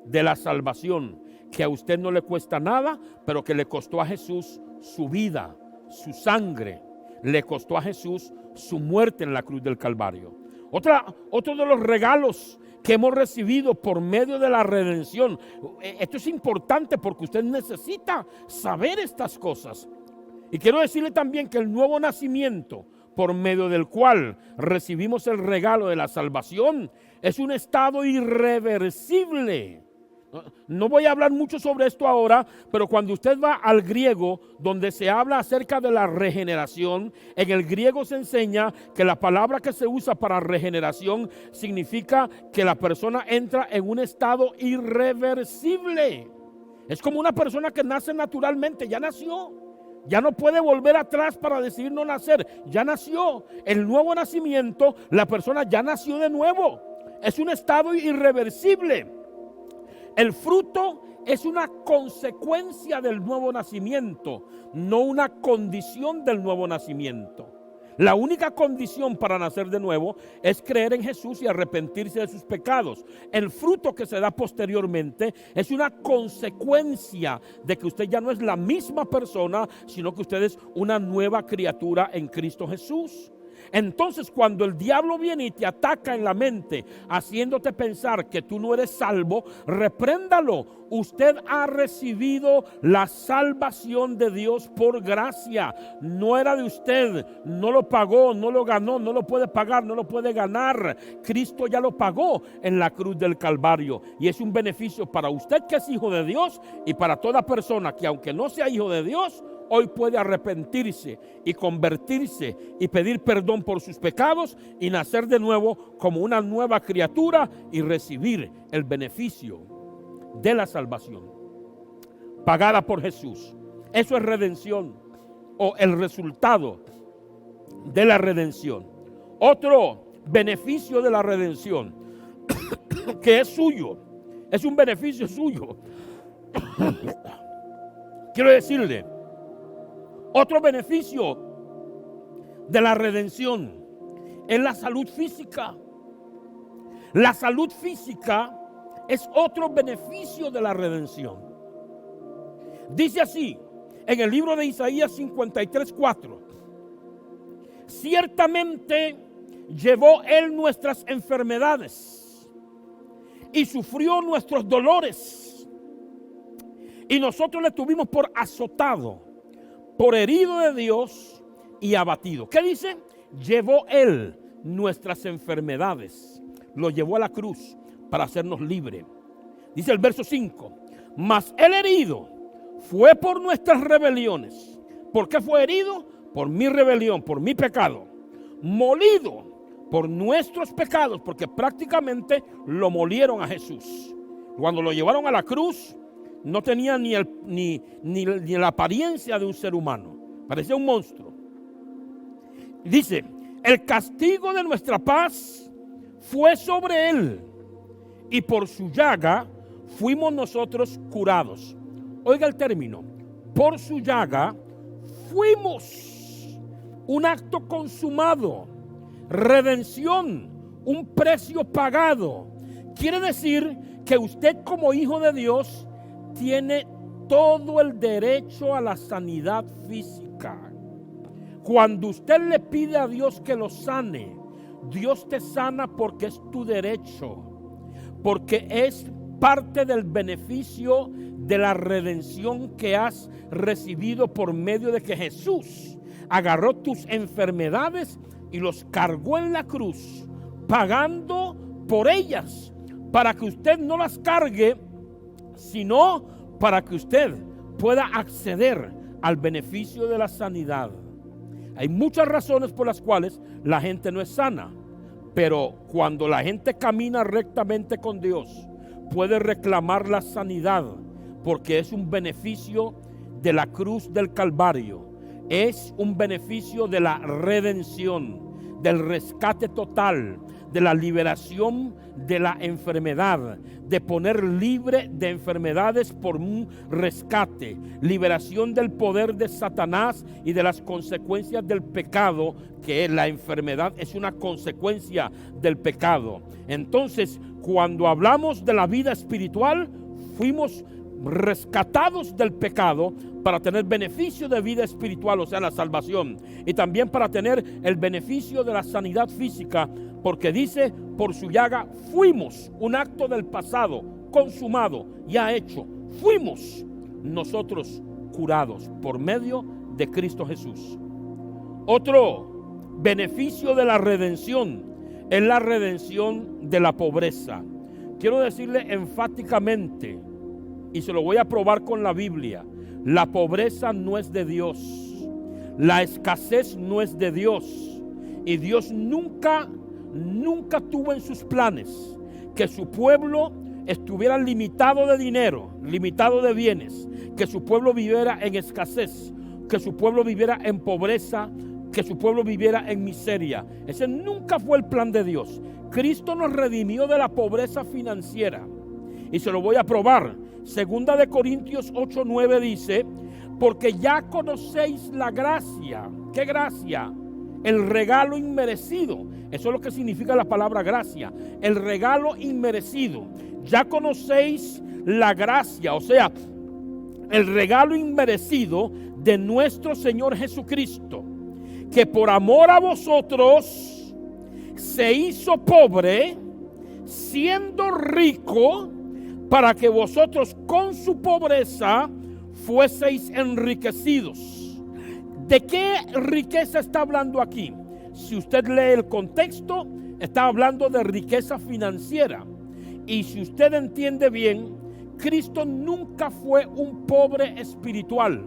de la salvación, que a usted no le cuesta nada, pero que le costó a Jesús su vida, su sangre, le costó a Jesús su muerte en la cruz del Calvario. Otro de los regalos que hemos recibido por medio de la redención. Esto es importante porque usted necesita saber estas cosas. Y quiero decirle también que el nuevo nacimiento, por medio del cual recibimos el regalo de la salvación, es un estado irreversible. No voy a hablar mucho sobre esto ahora, pero cuando usted va al griego, donde se habla acerca de la regeneración, en el griego se enseña que la palabra que se usa para regeneración significa que la persona entra en un estado irreversible. Es como una persona que nace naturalmente, ya nació. Ya no puede volver atrás para decidir no nacer, ya nació. El nuevo nacimiento, la persona ya nació de nuevo. Es un estado irreversible. El fruto es una consecuencia del nuevo nacimiento, no una condición del nuevo nacimiento. La única condición para nacer de nuevo es creer en Jesús y arrepentirse de sus pecados. El fruto que se da posteriormente es una consecuencia de que usted ya no es la misma persona, sino que usted es una nueva criatura en Cristo Jesús. Entonces, cuando el diablo viene y te ataca en la mente, haciéndote pensar que tú no eres salvo, repréndalo. Usted ha recibido la salvación de Dios por gracia. No era de usted, no lo pagó, no lo ganó, no lo puede pagar, no lo puede ganar. Cristo ya lo pagó en la cruz del Calvario. Y es un beneficio para usted que es hijo de Dios y para toda persona que, aunque no sea hijo de Dios, hoy puede arrepentirse y convertirse y pedir perdón por sus pecados y nacer de nuevo como una nueva criatura y recibir el beneficio de la salvación pagada por Jesús. Eso es redención, o el resultado de la redención. Otro beneficio de la redención que es suyo, es un beneficio suyo. Quiero decirle, otro beneficio de la redención es la salud física. La salud física es otro beneficio de la redención. Dice así en el libro de Isaías 53:4: ciertamente llevó él nuestras enfermedades y sufrió nuestros dolores, y nosotros le tuvimos por azotado, por herido de Dios y abatido. ¿Qué dice? Llevó él nuestras enfermedades, lo llevó a la cruz para hacernos libres. Dice el verso 5: mas el herido fue por nuestras rebeliones. ¿Por qué fue herido? Por mi rebelión, por mi pecado. Molido por nuestros pecados, porque prácticamente lo molieron a Jesús. Cuando lo llevaron a la cruz, no tenía ni la apariencia de un ser humano. Parecía un monstruo. Dice: el castigo de nuestra paz fue sobre él, y por su llaga fuimos nosotros curados. Oiga el término: por su llaga fuimos. Un acto consumado, redención, un precio pagado. Quiere decir que usted, como hijo de Dios, tiene todo el derecho a la sanidad física. Cuando usted le pide a Dios que lo sane, Dios te sana porque es tu derecho, porque es parte del beneficio de la redención que has recibido por medio de que Jesús agarró tus enfermedades y los cargó en la cruz, pagando por ellas, para que usted no las cargue sino para que usted pueda acceder al beneficio de la sanidad. Hay muchas razones por las cuales la gente no es sana, pero cuando la gente camina rectamente con Dios, puede reclamar la sanidad, porque es un beneficio de la cruz del Calvario, es un beneficio de la redención, del rescate total, de la liberación de la enfermedad, de poner libre de enfermedades por un rescate, liberación del poder de Satanás y de las consecuencias del pecado, que la enfermedad es una consecuencia del pecado. Entonces, cuando hablamos de la vida espiritual, fuimos rescatados del pecado para tener beneficio de vida espiritual, o sea, la salvación, y también para tener el beneficio de la sanidad física, porque dice, por su llaga fuimos, un acto del pasado consumado, ya hecho, fuimos nosotros curados por medio de Cristo Jesús. Otro beneficio de la redención es la redención de la pobreza. Quiero decirle enfáticamente, y se lo voy a probar con la Biblia, la pobreza no es de Dios, la escasez no es de Dios, y Dios nunca tuvo en sus planes que su pueblo estuviera limitado de dinero, limitado de bienes, que su pueblo viviera en escasez, que su pueblo viviera en pobreza, que su pueblo viviera en miseria. Ese nunca fue el plan de Dios. Cristo nos redimió de la pobreza financiera, y se lo voy a probar. Segunda de Corintios 8:9 dice, porque ya conocéis la gracia. ¿Qué gracia? El regalo inmerecido. Eso es lo que significa la palabra gracia. El regalo inmerecido. Ya conocéis la gracia, o sea, el regalo inmerecido de nuestro Señor Jesucristo, que por amor a vosotros se hizo pobre, siendo rico, para que vosotros con su pobreza fueseis enriquecidos. ¿De qué riqueza está hablando aquí? Si usted lee el contexto, está hablando de riqueza financiera. Y si usted entiende bien, Cristo nunca fue un pobre espiritual.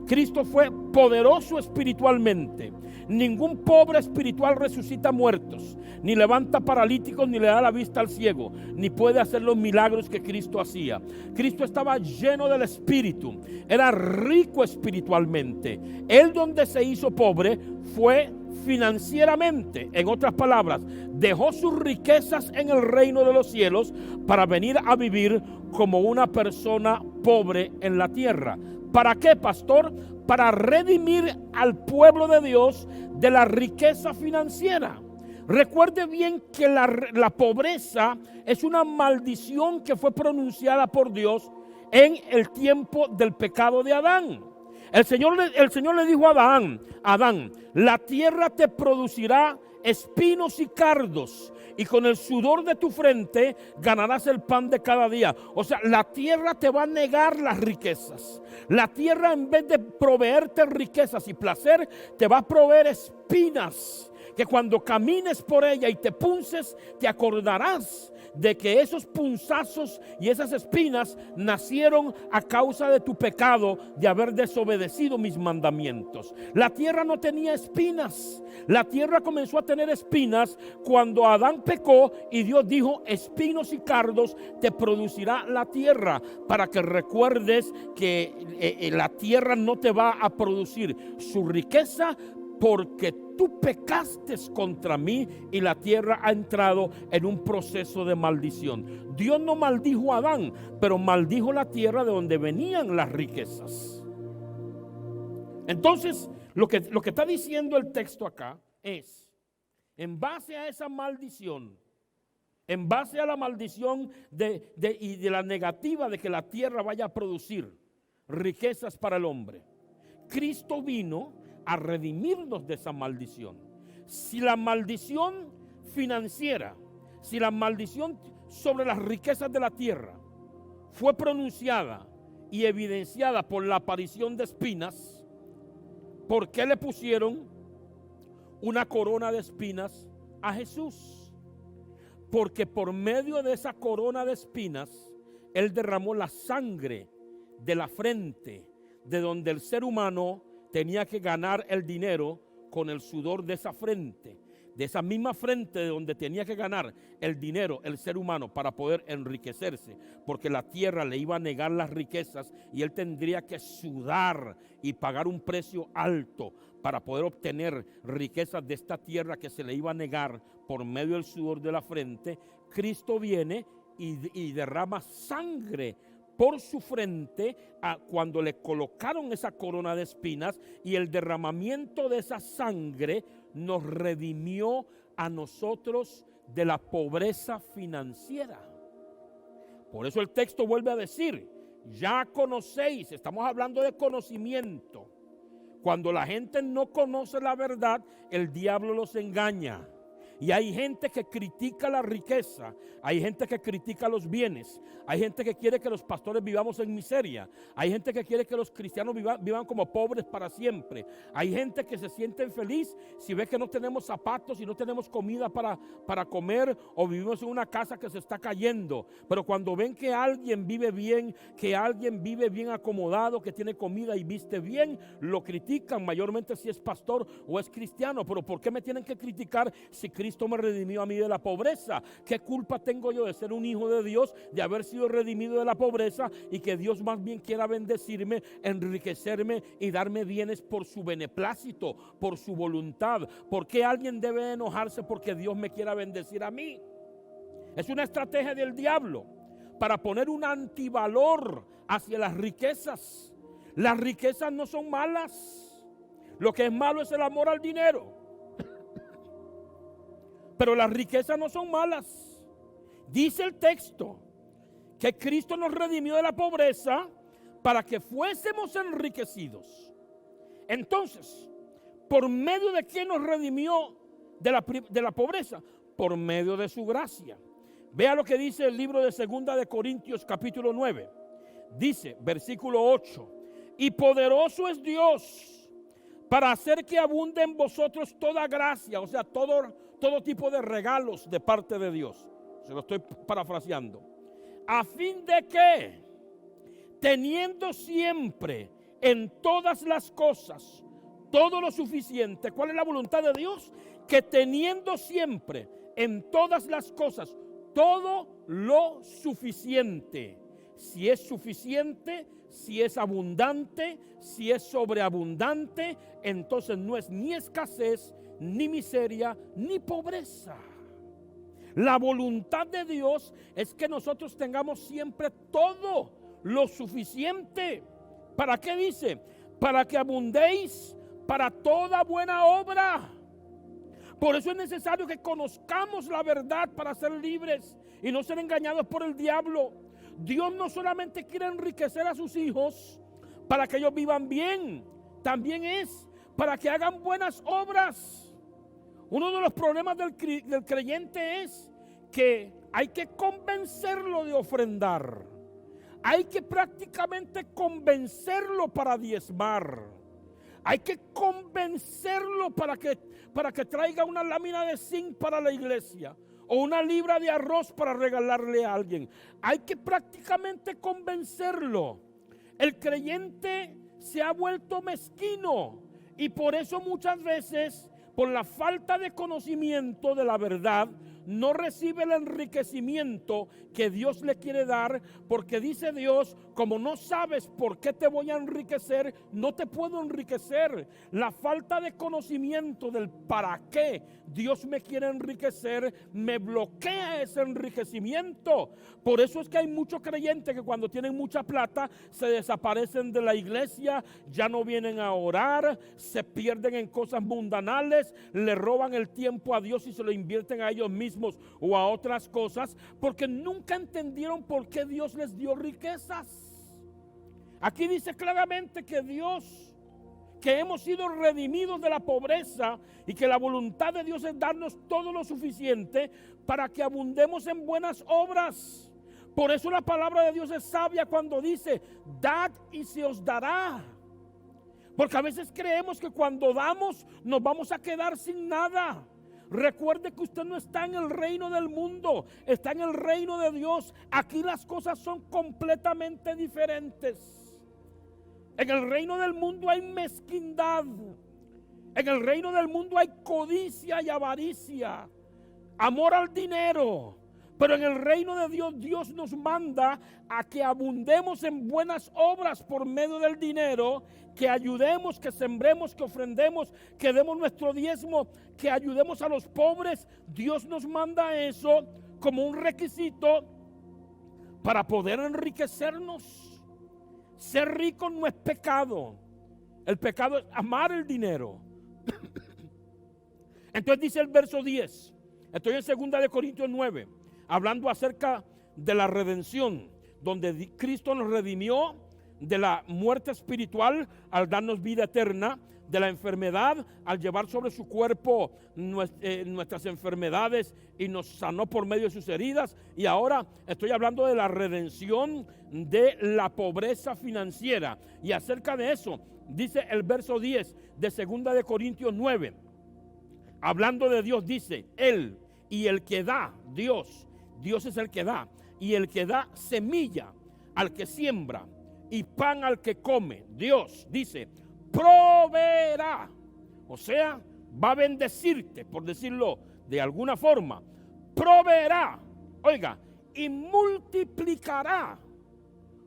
Cristo fue poderoso espiritualmente. Ningún pobre espiritual resucita muertos, ni levanta paralíticos, ni le da la vista al ciego, ni puede hacer los milagros que Cristo hacía. Cristo estaba lleno del Espíritu, era rico espiritualmente. Él, donde se hizo pobre fue financieramente. En otras palabras, dejó sus riquezas en el reino de los cielos para venir a vivir como una persona pobre en la tierra. ¿Para qué, pastor? Para redimir al pueblo de Dios de la riqueza financiera. Recuerde bien que la pobreza es una maldición que fue pronunciada por Dios en el tiempo del pecado de Adán. El Señor le dijo a Adán, la tierra te producirá espinos y cardos, y con el sudor de tu frente ganarás el pan de cada día. O sea, la tierra te va a negar las riquezas. La tierra, en vez de proveerte riquezas y placer, te va a proveer espinas, que cuando camines por ella y te punces, te acordarás de que esos punzazos y esas espinas nacieron a causa de tu pecado de haber desobedecido mis mandamientos. La tierra no tenía espinas. La tierra comenzó a tener espinas cuando Adán pecó, y Dios dijo, espinos y cardos te producirá la tierra, para que recuerdes que la tierra no te va a producir su riqueza, porque tú pecaste contra mí y la tierra ha entrado en un proceso de maldición. Dios no maldijo a Adán, pero maldijo la tierra de donde venían las riquezas. Entonces, lo que está diciendo el texto acá es, en base a esa maldición, en base a la maldición y de la negativa de que la tierra vaya a producir riquezas para el hombre, Cristo vino a redimirnos de esa maldición. Si la maldición financiera, si la maldición sobre las riquezas de la tierra fue pronunciada y evidenciada por la aparición de espinas, ¿por qué le pusieron una corona de espinas a Jesús? Porque por medio de esa corona de espinas, Él derramó la sangre de la frente, de donde el ser humano tenía que ganar el dinero con el sudor de esa frente. De esa misma frente de donde tenía que ganar el dinero el ser humano para poder enriquecerse, porque la tierra le iba a negar las riquezas y él tendría que sudar y pagar un precio alto para poder obtener riquezas de esta tierra que se le iba a negar por medio del sudor de la frente. Cristo viene y derrama sangre por su frente cuando le colocaron esa corona de espinas, y el derramamiento de esa sangre nos redimió a nosotros de la pobreza financiera. Por eso el texto vuelve a decir, ya conocéis, estamos hablando de conocimiento. Cuando la gente no conoce la verdad, el diablo los engaña. Y hay gente que critica la riqueza, hay gente que critica los bienes, hay gente que quiere que los pastores vivamos en miseria, hay gente que quiere que los cristianos vivan como pobres para siempre, hay gente que se siente feliz si ve que no tenemos zapatos y no tenemos comida para comer, o vivimos en una casa que se está cayendo. Pero cuando ven que alguien vive bien, que alguien vive bien acomodado, que tiene comida y viste bien, lo critican, mayormente si es pastor o es cristiano. Pero ¿por qué me tienen que criticar si Cristo me redimió a mí de la pobreza? ¿Qué culpa tengo yo de ser un hijo de Dios, de haber sido redimido de la pobreza, y que Dios más bien quiera bendecirme, enriquecerme y darme bienes por su beneplácito, por su voluntad? ¿Por qué alguien debe enojarse porque Dios me quiera bendecir a mí? Es una estrategia del diablo para poner un antivalor hacia las riquezas. Las riquezas no son malas. Lo que es malo es el amor al dinero. Pero las riquezas no son malas. Dice el texto que Cristo nos redimió de la pobreza para que fuésemos enriquecidos. Entonces, ¿por medio de qué nos redimió de la pobreza? Por medio de su gracia. Vea lo que dice el libro de 2 de Corintios capítulo 9. Dice, versículo 8, y poderoso es Dios para hacer que abunde en vosotros toda gracia, o sea, todo tipo de regalos de parte de Dios. Se lo estoy parafraseando. A fin de que, teniendo siempre en todas las cosas todo lo suficiente. ¿Cuál es la voluntad de Dios? Que teniendo siempre en todas las cosas todo lo suficiente. Si es suficiente, si es abundante, si es sobreabundante, entonces no es ni escasez, ni miseria, ni pobreza. La voluntad de Dios es que nosotros tengamos siempre todo lo suficiente. ¿Para qué dice? Para que abundéis para toda buena obra. Por eso es necesario que conozcamos la verdad para ser libres y no ser engañados por el diablo. Dios no solamente quiere enriquecer a sus hijos para que ellos vivan bien, también es para que hagan buenas obras. Uno de los problemas del creyente es que hay que convencerlo de ofrendar. Hay que prácticamente convencerlo para diezmar. Hay que convencerlo para que traiga una lámina de zinc para la iglesia o una libra de arroz para regalarle a alguien. Hay que prácticamente convencerlo. El creyente se ha vuelto mezquino y por eso muchas veces, por la falta de conocimiento de la verdad, no recibe el enriquecimiento que Dios le quiere dar, porque dice Dios, como no sabes por qué te voy a enriquecer, no te puedo enriquecer. La falta de conocimiento del para qué Dios me quiere enriquecer me bloquea ese enriquecimiento. Por eso es que hay muchos creyentes que cuando tienen mucha plata se desaparecen de la iglesia, ya no vienen a orar, se pierden en cosas mundanales, le roban el tiempo a Dios y se lo invierten a ellos mismos o a otras cosas, porque nunca entendieron por qué Dios les dio riquezas. Aquí dice claramente que Dios, que hemos sido redimidos de la pobreza y que la voluntad de Dios es darnos todo lo suficiente para que abundemos en buenas obras. Por eso la palabra de Dios es sabia cuando dice, dad y se os dará. Porque a veces creemos que cuando damos nos vamos a quedar sin nada. Recuerde que usted no está en el reino del mundo, está en el reino de Dios. Aquí las cosas son completamente diferentes. En el reino del mundo hay mezquindad. En el reino del mundo hay codicia y avaricia, amor al dinero. Pero en el reino de Dios, Dios nos manda a que abundemos en buenas obras por medio del dinero, que ayudemos, que sembremos, que ofrendemos, que demos nuestro diezmo, que ayudemos a los pobres. Dios nos manda eso como un requisito para poder enriquecernos. Ser rico no es pecado. El pecado es amar el dinero. Entonces dice el verso 10. Estoy en 2 de Corintios 9. Hablando acerca de la redención, donde Cristo nos redimió de la muerte espiritual al darnos vida eterna, de la enfermedad al llevar sobre su cuerpo nuestras enfermedades y nos sanó por medio de sus heridas. Y ahora estoy hablando de la redención de la pobreza financiera. Y acerca de eso dice el verso 10 de 2 de Corintios 9. Hablando de Dios, dice: Él y el que da, Dios es el que da, y el que da semilla al que siembra y pan al que come, Dios, dice, proveerá. O sea, va a bendecirte, por decirlo de alguna forma. Proveerá, oiga, y multiplicará.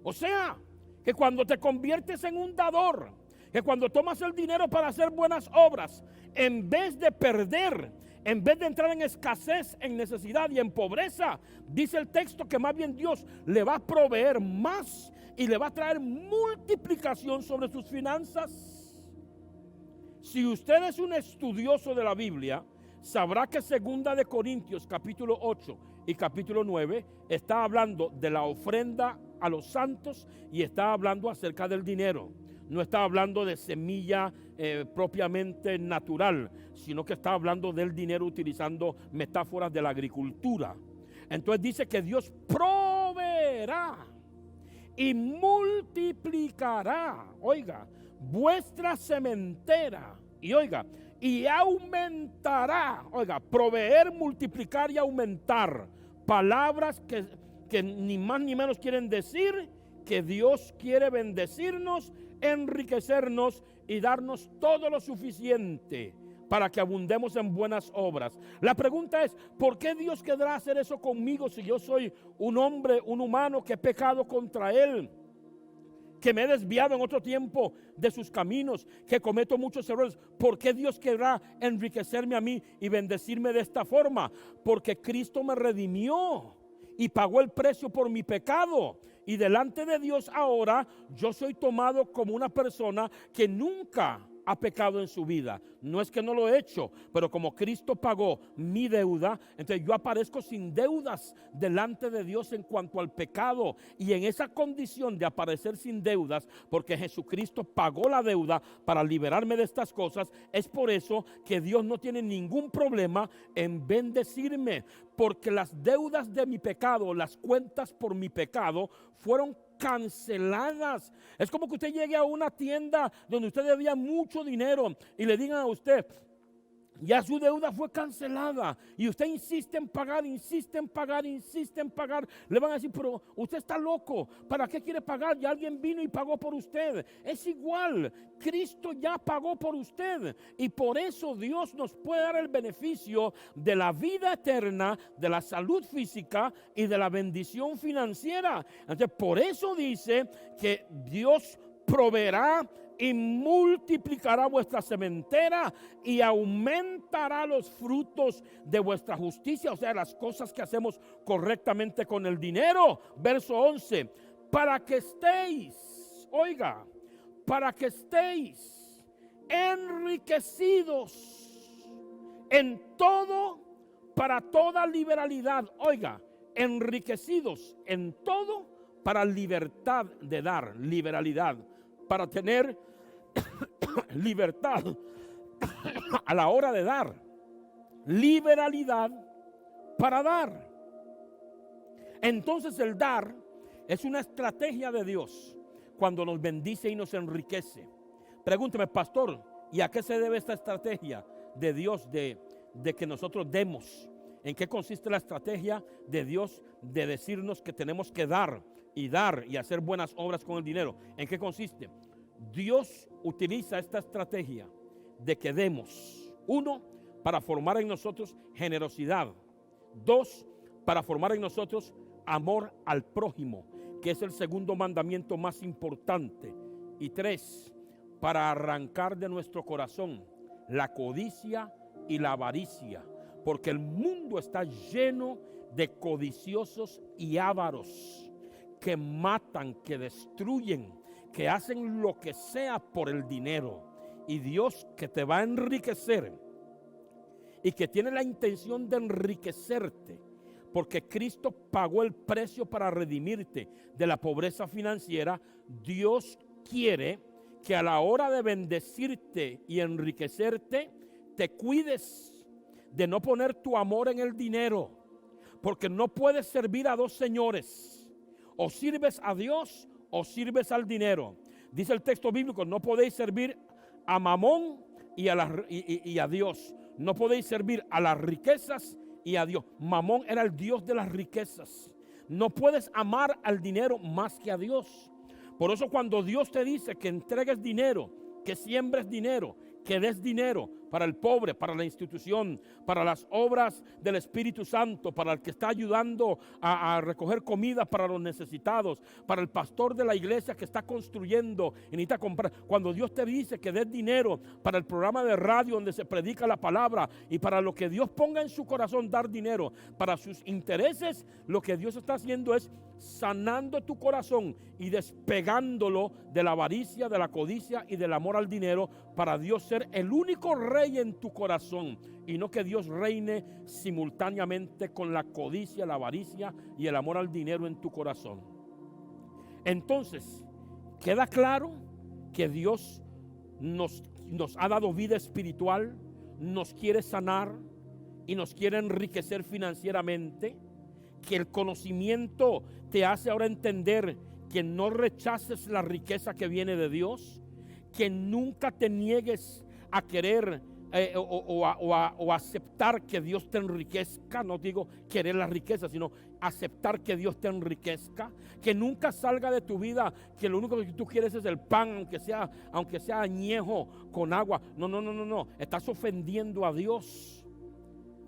O sea, que cuando te conviertes en un dador, que cuando tomas el dinero para hacer buenas obras, en vez de perder, en vez de entrar en escasez, en necesidad y en pobreza, dice el texto que más bien Dios le va a proveer más y le va a traer multiplicación sobre sus finanzas. Si usted es un estudioso de la Biblia, sabrá que 2 de Corintios capítulo 8 y capítulo 9 está hablando de la ofrenda a los santos y está hablando acerca del dinero. No está hablando de semilla propiamente natural, sino que está hablando del dinero utilizando metáforas de la agricultura. Entonces dice que Dios proveerá y multiplicará, oiga, vuestra sementera. Y oiga, y aumentará, oiga, proveer, multiplicar y aumentar. Palabras que ni más ni menos quieren decir que Dios quiere bendecirnos, enriquecernos y darnos todo lo suficiente para que abundemos en buenas obras. La pregunta es, ¿por qué Dios querrá hacer eso conmigo si yo soy un hombre, un humano que he pecado contra Él, que me he desviado en otro tiempo de sus caminos, que cometo muchos errores? ¿Por qué Dios querrá enriquecerme a mí y bendecirme de esta forma? Porque Cristo me redimió y pagó el precio por mi pecado. Y delante de Dios ahora yo soy tomado como una persona que nunca ha pecado en su vida. No es que no lo he hecho, pero como Cristo pagó mi deuda, entonces yo aparezco sin deudas delante de Dios en cuanto al pecado. Y en esa condición de aparecer sin deudas, porque Jesucristo pagó la deuda para liberarme de estas cosas, es por eso que Dios no tiene ningún problema en bendecirme, porque las deudas de mi pecado, las cuentas por mi pecado, fueron canceladas. Es como que usted llegue a una tienda donde usted debía mucho dinero y le digan a usted: ya su deuda fue cancelada, y usted insiste en pagar, insiste en pagar, insiste en pagar. Le van a decir: pero usted está loco, ¿para qué quiere pagar? Ya alguien vino y pagó por usted. Es igual, Cristo ya pagó por usted, y por eso Dios nos puede dar el beneficio de la vida eterna, de la salud física y de la bendición financiera. Entonces, por eso dice que Dios proveerá y multiplicará vuestra sementera y aumentará los frutos de vuestra justicia, o sea, las cosas que hacemos correctamente con el dinero. Verso 11, para que estéis, oiga, para que estéis enriquecidos en todo, para toda liberalidad, oiga, enriquecidos en todo para libertad de dar, liberalidad, para tener libertad a la hora de dar, liberalidad para dar. Entonces el dar es una estrategia de Dios cuando nos bendice y nos enriquece. Pregúnteme, pastor, ¿y a qué se debe esta estrategia de Dios de de que nosotros demos. ¿En qué consiste la estrategia de Dios de decirnos que tenemos que dar y hacer buenas obras con el dinero? ¿En qué consiste? Dios utiliza esta estrategia de que demos. 1, para formar en nosotros generosidad. 2, para formar en nosotros amor al prójimo, que es el segundo mandamiento más importante. Y 3, para arrancar de nuestro corazón la codicia y la avaricia, porque el mundo está lleno de codiciosos y ávaros que matan, que destruyen, que hacen lo que sea por el dinero. Y Dios, que te va a enriquecer y que tiene la intención de enriquecerte, porque Cristo pagó el precio para redimirte de la pobreza financiera. Dios quiere que a la hora de bendecirte y enriquecerte, te cuides de no poner tu amor en el dinero, porque no puedes servir a dos señores. O sirves a Dios o sirves al dinero. Dice el texto bíblico: no podéis servir a Mamón y a Dios. No podéis servir a las riquezas y a Dios. Mamón era el dios de las riquezas. No puedes amar al dinero más que a Dios. Por eso cuando Dios te dice que entregues dinero, que siembres dinero, que des dinero para el pobre, para la institución, para las obras del Espíritu Santo, para el que está ayudando a recoger comida para los necesitados, para el pastor de la iglesia que está construyendo y necesita comprar. Cuando Dios te dice que des dinero para el programa de radio donde se predica la palabra y para lo que Dios ponga en su corazón dar dinero para sus intereses, lo que Dios está haciendo es sanando tu corazón y despegándolo de la avaricia, de la codicia y del amor al dinero, para Dios ser el único rey en tu corazón y no que Dios reine simultáneamente con la codicia, la avaricia y el amor al dinero en tu corazón. Entonces, queda claro que Dios nos ha dado vida espiritual, nos quiere sanar y nos quiere enriquecer financieramente, que el conocimiento te hace ahora entender que no rechaces la riqueza que viene de Dios, que nunca te niegues a querer o aceptar que Dios te enriquezca. No digo querer la riqueza, sino aceptar que Dios te enriquezca, que nunca salga de tu vida que lo único que tú quieres es el pan, aunque sea añejo con agua. No, estás ofendiendo a Dios.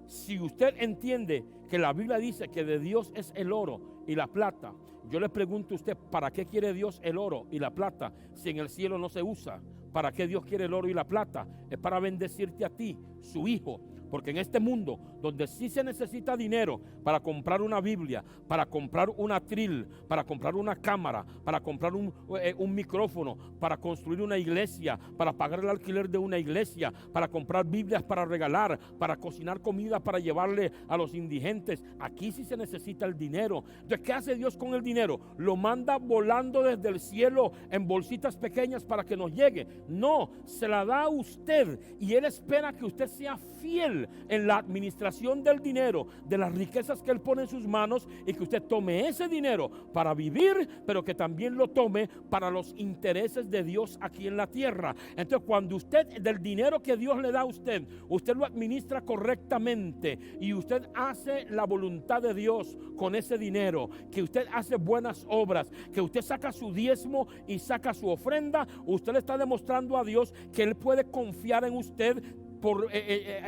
Si usted entiende que la Biblia dice que de Dios es el oro y la plata, yo le pregunto a usted, ¿para qué quiere Dios el oro y la plata si en el cielo no se usa? ¿Para qué Dios quiere el oro y la plata? Es para bendecirte a ti, su hijo. Porque en este mundo donde sí se necesita dinero para comprar una Biblia, para comprar un atril, para comprar una cámara, para comprar un micrófono, para construir una iglesia, para pagar el alquiler de una iglesia, para comprar Biblias para regalar, para cocinar comida para llevarle a los indigentes, aquí sí se necesita el dinero. Entonces, ¿qué hace Dios con el dinero? Lo manda volando desde el cielo en bolsitas pequeñas para que nos llegue. No, se la da a usted y Él espera que usted sea fiel en la administración del dinero, de las riquezas que Él pone en sus manos, y que usted tome ese dinero para vivir, pero que también lo tome para los intereses de Dios aquí en la tierra. Entonces, cuando usted, del dinero que Dios le da a usted, usted lo administra correctamente y usted hace la voluntad de Dios con ese dinero, que usted hace buenas obras, que usted saca su diezmo y saca su ofrenda, usted le está demostrando a Dios que Él puede confiar en usted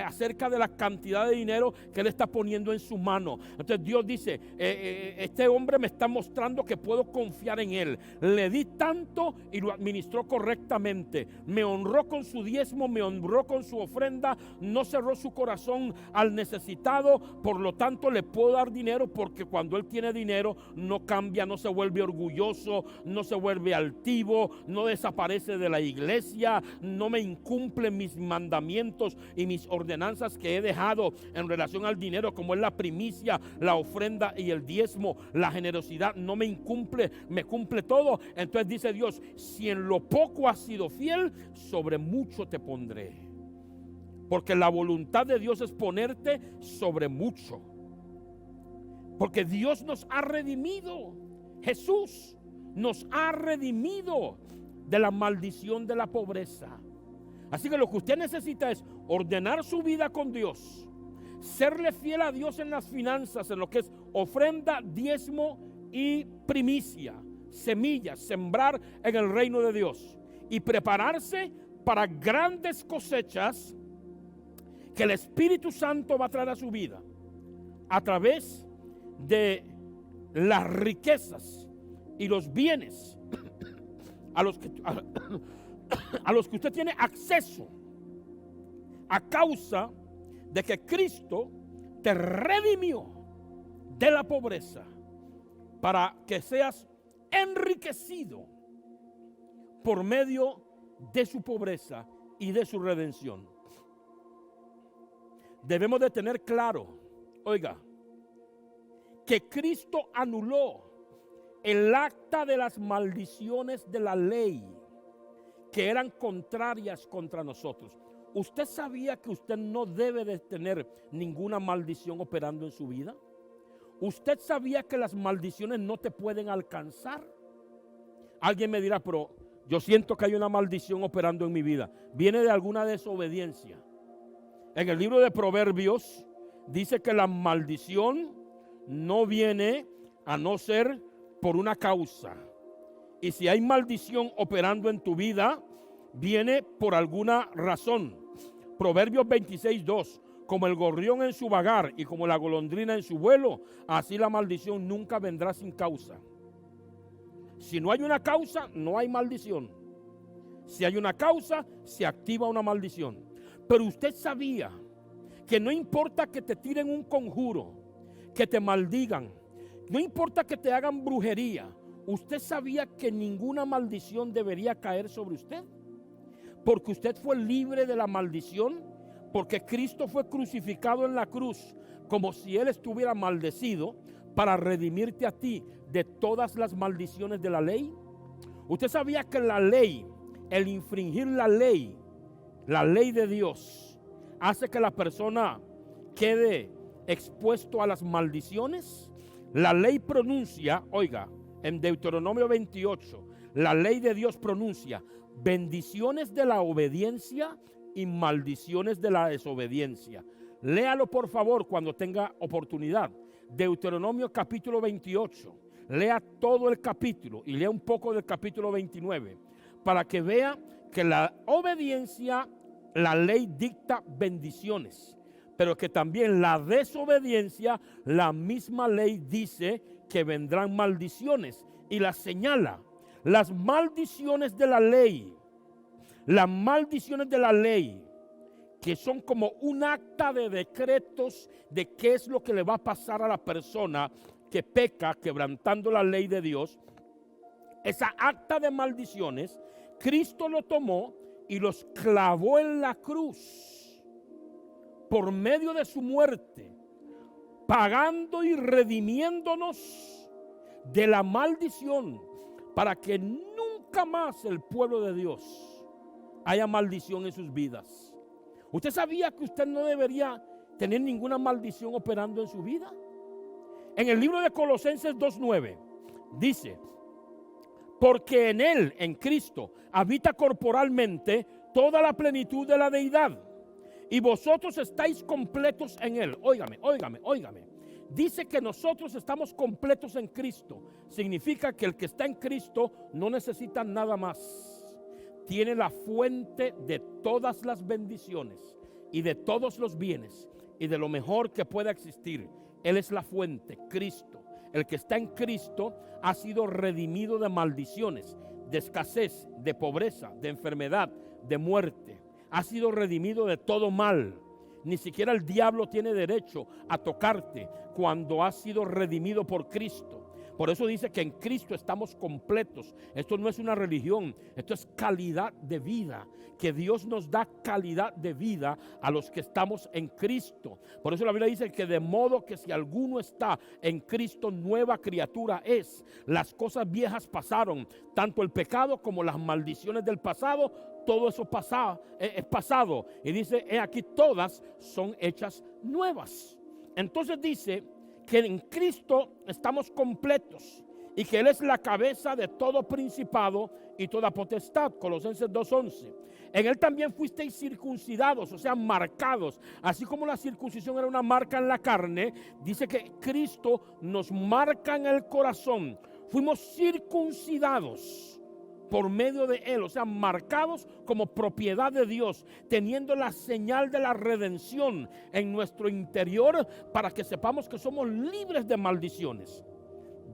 acerca de la cantidad de dinero que Él está poniendo en su mano. Entonces Dios dice, este hombre me está mostrando que puedo confiar en él. Le di tanto y lo administró correctamente. Me honró con su diezmo, me honró con su ofrenda, no cerró su corazón al necesitado. Por lo tanto, le puedo dar dinero, porque cuando él tiene dinero no cambia, no se vuelve orgulloso, no se vuelve altivo, no desaparece de la iglesia, no me incumple mis mandamientos y mis ordenanzas que he dejado en relación al dinero, como es la primicia, la ofrenda y el diezmo. La generosidad no me incumple, me cumple todo. Entonces dice Dios, si en lo poco has sido fiel, sobre mucho te pondré. Porque la voluntad de Dios es ponerte sobre mucho. Porque Dios nos ha redimido. Jesús nos ha redimido de la maldición de la pobreza. Así que lo que usted necesita es ordenar su vida con Dios, serle fiel a Dios en las finanzas, en lo que es ofrenda, diezmo y primicia, semillas, sembrar en el reino de Dios y prepararse para grandes cosechas que el Espíritu Santo va a traer a su vida a través de las riquezas y los bienes a los que usted tiene acceso a causa de que Cristo te redimió de la pobreza para que seas enriquecido por medio de su pobreza y de su redención. Debemos de tener claro, oiga, que Cristo anuló el acta de las maldiciones de la ley que eran contrarias contra nosotros. ¿Usted sabía que usted no debe de tener ninguna maldición operando en su vida? ¿Usted sabía que las maldiciones no te pueden alcanzar? Alguien me dirá, pero yo siento que hay una maldición operando en mi vida. Viene de alguna desobediencia. En el libro de Proverbios dice que la maldición no viene a no ser por una causa. Y si hay maldición operando en tu vida, viene por alguna razón. Proverbios 26:2. Como el gorrión en su vagar y como la golondrina en su vuelo, así la maldición nunca vendrá sin causa. Si no hay una causa, no hay maldición. Si hay una causa, se activa una maldición. Pero usted sabía que no importa que te tiren un conjuro, que te maldigan, no importa que te hagan brujería, usted sabía que ninguna maldición debería caer sobre usted, porque usted fue libre de la maldición, porque Cristo fue crucificado en la cruz como si Él estuviera maldecido para redimirte a ti de todas las maldiciones de la ley. Usted sabía que la ley, el infringir la ley de Dios, hace que la persona quede expuesto a las maldiciones. La ley pronuncia, oiga, en Deuteronomio 28, la ley de Dios pronuncia bendiciones de la obediencia y maldiciones de la desobediencia. Léalo por favor cuando tenga oportunidad. Deuteronomio capítulo 28. Lea todo el capítulo y lea un poco del capítulo 29 para que vea que la obediencia, la ley dicta bendiciones, pero que también la desobediencia, la misma ley dice que vendrán maldiciones y las señala. Las maldiciones de la ley, las maldiciones de la ley, que son como un acta de decretos de qué es lo que le va a pasar a la persona que peca quebrantando la ley de Dios. Esa acta de maldiciones, Cristo lo tomó y los clavó en la cruz por medio de su muerte, pagando y redimiéndonos de la maldición para que nunca más el pueblo de Dios haya maldición en sus vidas. ¿Usted sabía que usted no debería tener ninguna maldición operando en su vida? En el libro de Colosenses 2:9 dice: porque en Él, en Cristo, habita corporalmente toda la plenitud de la deidad, y vosotros estáis completos en Él. Óigame. Dice que nosotros estamos completos en Cristo. Significa que el que está en Cristo no necesita nada más. Tiene la fuente de todas las bendiciones y de todos los bienes y de lo mejor que pueda existir. Él es la fuente, Cristo. El que está en Cristo ha sido redimido de maldiciones, de escasez, de pobreza, de enfermedad, de muerte. Ha sido redimido de todo mal. Ni siquiera el diablo tiene derecho a tocarte cuando has sido redimido por Cristo. Por eso dice que en Cristo estamos completos. Esto no es una religión, esto es calidad de vida. Que Dios nos da calidad de vida a los que estamos en Cristo. Por eso la Biblia dice que de modo que si alguno está en Cristo, nueva criatura es. Las cosas viejas pasaron, tanto el pecado como las maldiciones del pasado, todo eso es pasado. Y dice, aquí todas son hechas nuevas. Entonces dice que en Cristo estamos completos y que Él es la cabeza de todo principado y toda potestad. Colosenses 2:11. En Él también fuisteis circuncidados, o sea, marcados. Así como la circuncisión era una marca en la carne, dice que Cristo nos marca en el corazón. Fuimos circuncidados por medio de Él, o sea, marcados como propiedad de Dios, teniendo la señal de la redención en nuestro interior para que sepamos que somos libres de maldiciones.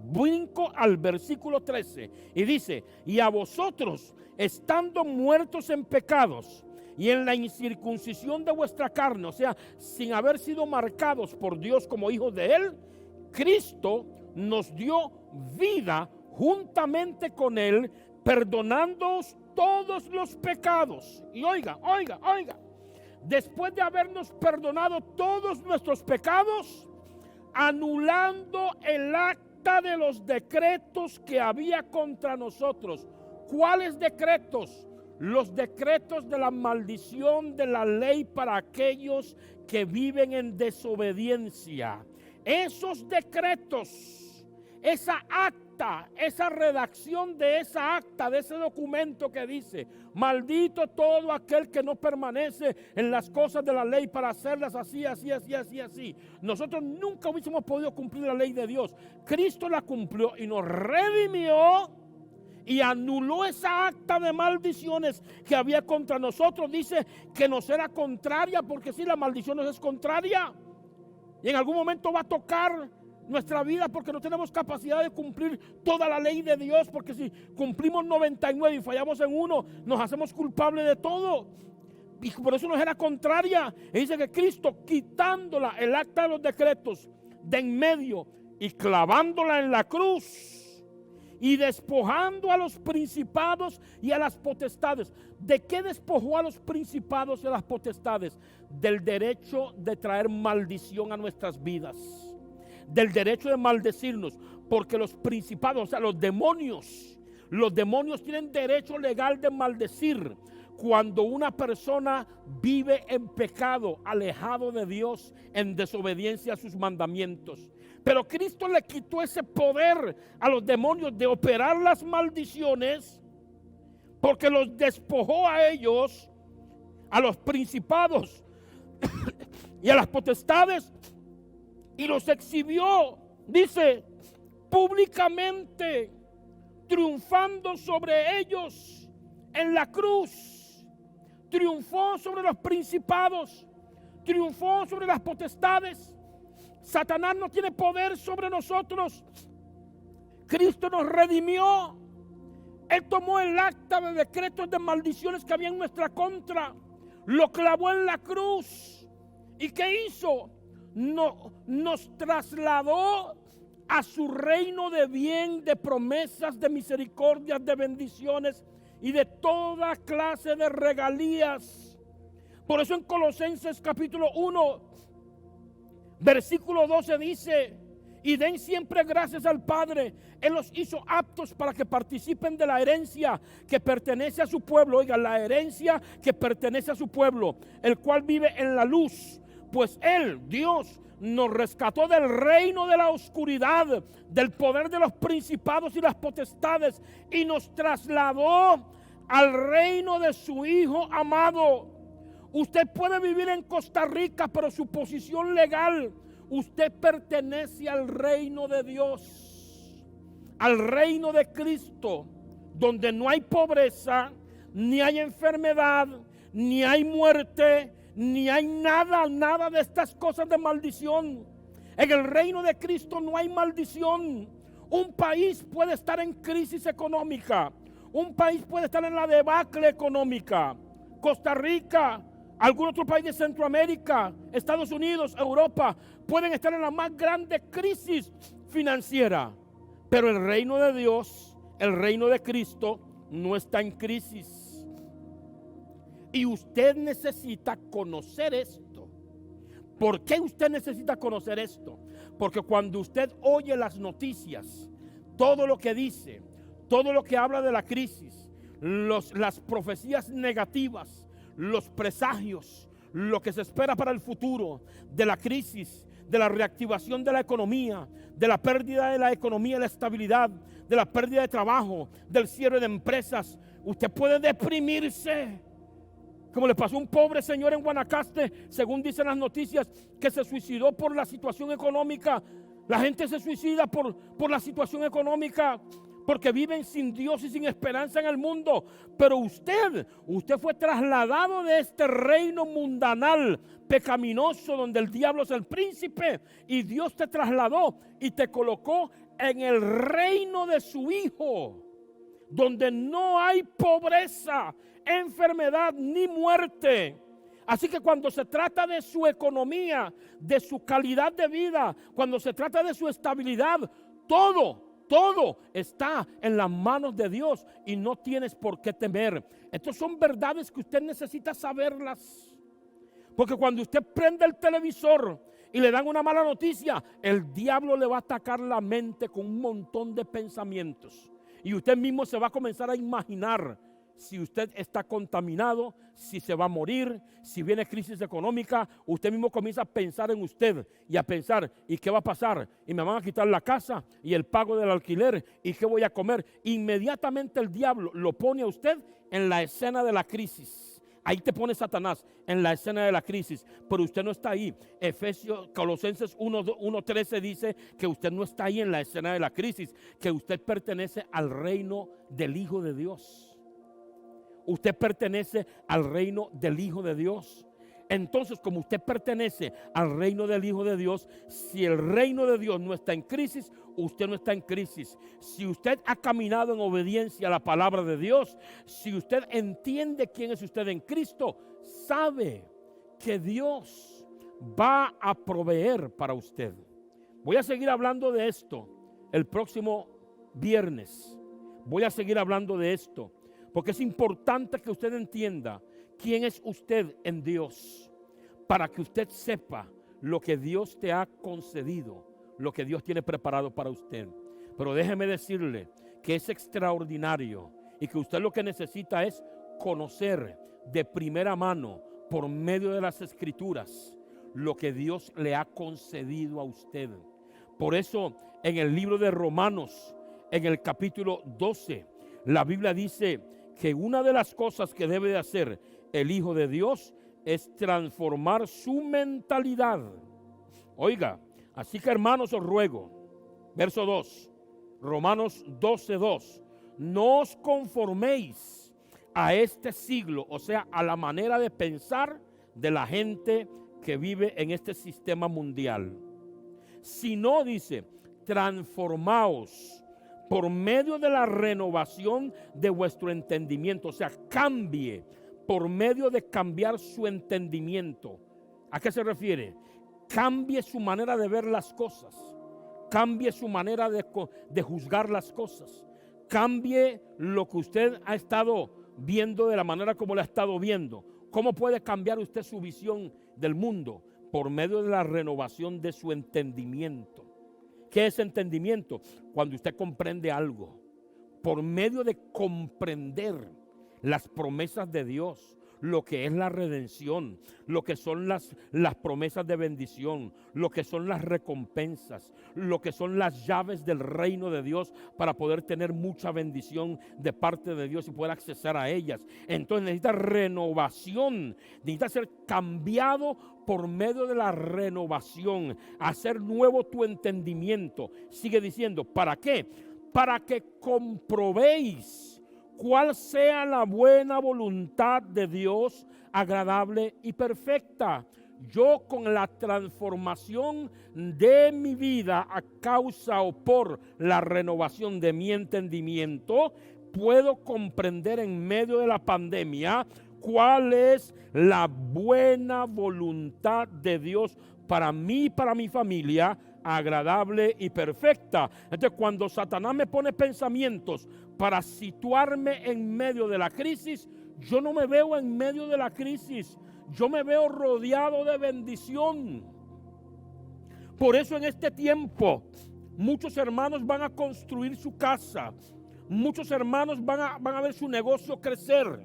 Brinco al versículo 13 y dice: y a vosotros, estando muertos en pecados y en la incircuncisión de vuestra carne, o sea, sin haber sido marcados por Dios como hijos de Él, Cristo nos dio vida juntamente con Él, perdonándoos todos los pecados. Y oiga, después de habernos perdonado todos nuestros pecados, anulando el acta de los decretos que había contra nosotros. ¿Cuáles decretos? Los decretos de la maldición de la ley para aquellos que viven en desobediencia. Esos decretos, esa acta, esa redacción de esa acta, de ese documento que dice: maldito todo aquel que no permanece en las cosas de la ley para hacerlas así, así, así, así, así. Nosotros nunca hubiésemos podido cumplir la ley de Dios. Cristo la cumplió y nos redimió y anuló esa acta de maldiciones que había contra nosotros. Dice que nos era contraria, porque si la maldición nos es contraria, y en algún momento va a tocar nuestra vida, porque no tenemos capacidad de cumplir toda la ley de Dios, porque si cumplimos 99 y fallamos en uno, nos hacemos culpables de todo, y por eso nos era contraria. Y dice que Cristo, quitándola, el acta de los decretos de en medio y clavándola en la cruz, y despojando a los principados y a las potestades. ¿De qué despojó a los principados y a las potestades? Del derecho de traer maldición a nuestras vidas, del derecho de maldecirnos, porque los principados, o sea, los demonios tienen derecho legal de maldecir cuando una persona vive en pecado, alejado de Dios, en desobediencia a sus mandamientos. Pero Cristo le quitó ese poder a los demonios de operar las maldiciones, porque los despojó a ellos, a los principados y a las potestades, y los exhibió, dice, públicamente, triunfando sobre ellos en la cruz. Triunfó sobre los principados, triunfó sobre las potestades. Satanás no tiene poder sobre nosotros. Cristo nos redimió. Él tomó el acta de decretos de maldiciones que había en nuestra contra, lo clavó en la cruz. ¿Y qué hizo? Nos trasladó a su reino de bien, de promesas, de misericordias, de bendiciones y de toda clase de regalías. Por eso en Colosenses capítulo 1, versículo 12 dice: y den siempre gracias al Padre. Él los hizo aptos para que participen de la herencia que pertenece a su pueblo. Oigan, la herencia que pertenece a su pueblo, el cual vive en la luz. Pues Él, Dios, nos rescató del reino de la oscuridad, del poder de los principados y las potestades, y nos trasladó al reino de su Hijo amado. Usted puede vivir en Costa Rica, pero su posición legal, usted pertenece al reino de Dios, al reino de Cristo, donde no hay pobreza, ni hay enfermedad, ni hay muerte, ni hay nada de estas cosas de maldición. En el reino de Cristo no hay maldición. Un país puede estar en crisis económica, un país puede estar en la debacle económica. Costa Rica, algún otro país de Centroamérica, Estados Unidos, Europa, pueden estar en la más grande crisis financiera. Pero el reino de Dios, el reino de Cristo, no está en crisis. Y usted necesita conocer esto. ¿Por qué usted necesita conocer esto? Porque cuando usted oye las noticias, todo lo que dice, todo lo que habla de la crisis, las profecías negativas, los presagios, lo que se espera para el futuro de la crisis, de la reactivación de la economía, de la pérdida de la economía y la estabilidad, de la pérdida de trabajo, del cierre de empresas, usted puede deprimirse. Como le pasó a un pobre señor en Guanacaste, según dicen las noticias, que se suicidó por la situación económica. La gente se suicida por la situación económica, porque viven sin Dios y sin esperanza en el mundo. Pero usted fue trasladado de este reino mundanal, pecaminoso, donde el diablo es el príncipe, y Dios te trasladó y te colocó en el reino de su Hijo, donde no hay pobreza, enfermedad ni muerte. Así que cuando se trata de su economía, de su calidad de vida, cuando se trata de su estabilidad, todo está en las manos de Dios y no tienes por qué temer. Estas son verdades que usted necesita saberlas. Porque cuando usted prende el televisor y le dan una mala noticia, el diablo le va a atacar la mente con un montón de pensamientos. Y usted mismo se va a comenzar a imaginar si usted está contaminado, si se va a morir, si viene crisis económica. Usted mismo comienza a pensar en usted y a pensar, ¿y qué va a pasar? ¿Y me van a quitar la casa y el pago del alquiler? ¿Y qué voy a comer? Inmediatamente el diablo lo pone a usted en la escena de la crisis. Ahí te pone Satanás en la escena de la crisis, pero usted no está ahí. Colosenses 1:13 dice que usted no está ahí en la escena de la crisis, que usted pertenece al reino del Hijo de Dios. Usted pertenece al reino del Hijo de Dios. Entonces, como usted pertenece al reino del Hijo de Dios, si el reino de Dios no está en crisis, usted no está en crisis. Si usted ha caminado en obediencia a la palabra de Dios, si usted entiende quién es usted en Cristo, sabe que Dios va a proveer para usted. Voy a seguir hablando de esto el próximo viernes. Voy a seguir hablando de esto, porque es importante que usted entienda quién es usted en Dios, para que usted sepa lo que Dios te ha concedido, lo que Dios tiene preparado para usted. Pero déjeme decirle que es extraordinario y que usted lo que necesita es conocer de primera mano, por medio de las Escrituras, lo que Dios le ha concedido a usted. Por eso en el libro de Romanos, en el capítulo 12, la Biblia dice que una de las cosas que debe de hacer el Hijo de Dios es transformar su mentalidad. Oiga, así que hermanos os ruego, verso 2, Romanos 12:2, no os conforméis a este siglo, o sea, a la manera de pensar de la gente que vive en este sistema mundial, sino, dice, transformaos por medio de la renovación de vuestro entendimiento. O sea, cambie por medio de cambiar su entendimiento. ¿A qué se refiere? Cambie su manera de ver las cosas. Cambie su manera de juzgar las cosas. Cambie lo que usted ha estado viendo de la manera como lo ha estado viendo. ¿Cómo puede cambiar usted su visión del mundo? Por medio de la renovación de su entendimiento. ¿Qué es entendimiento? Cuando usted comprende algo, por medio de comprender las promesas de Dios, lo que es la redención, lo que son las promesas de bendición, lo que son las recompensas, lo que son las llaves del reino de Dios para poder tener mucha bendición de parte de Dios y poder acceder a ellas. Entonces necesita renovación, necesita ser cambiado por medio de la renovación, hacer nuevo tu entendimiento. Sigue diciendo, ¿para qué? Para que comprobéis cuál sea la buena voluntad de Dios, agradable y perfecta. Yo, con la transformación de mi vida a causa o por la renovación de mi entendimiento, puedo comprender en medio de la pandemia cuál es la buena voluntad de Dios para mí y para mi familia, agradable y perfecta. Entonces, cuando Satanás me pone pensamientos para situarme en medio de la crisis, yo no me veo en medio de la crisis, yo me veo rodeado de bendición. Por eso en este tiempo muchos hermanos van a construir su casa, muchos hermanos van a ver su negocio crecer,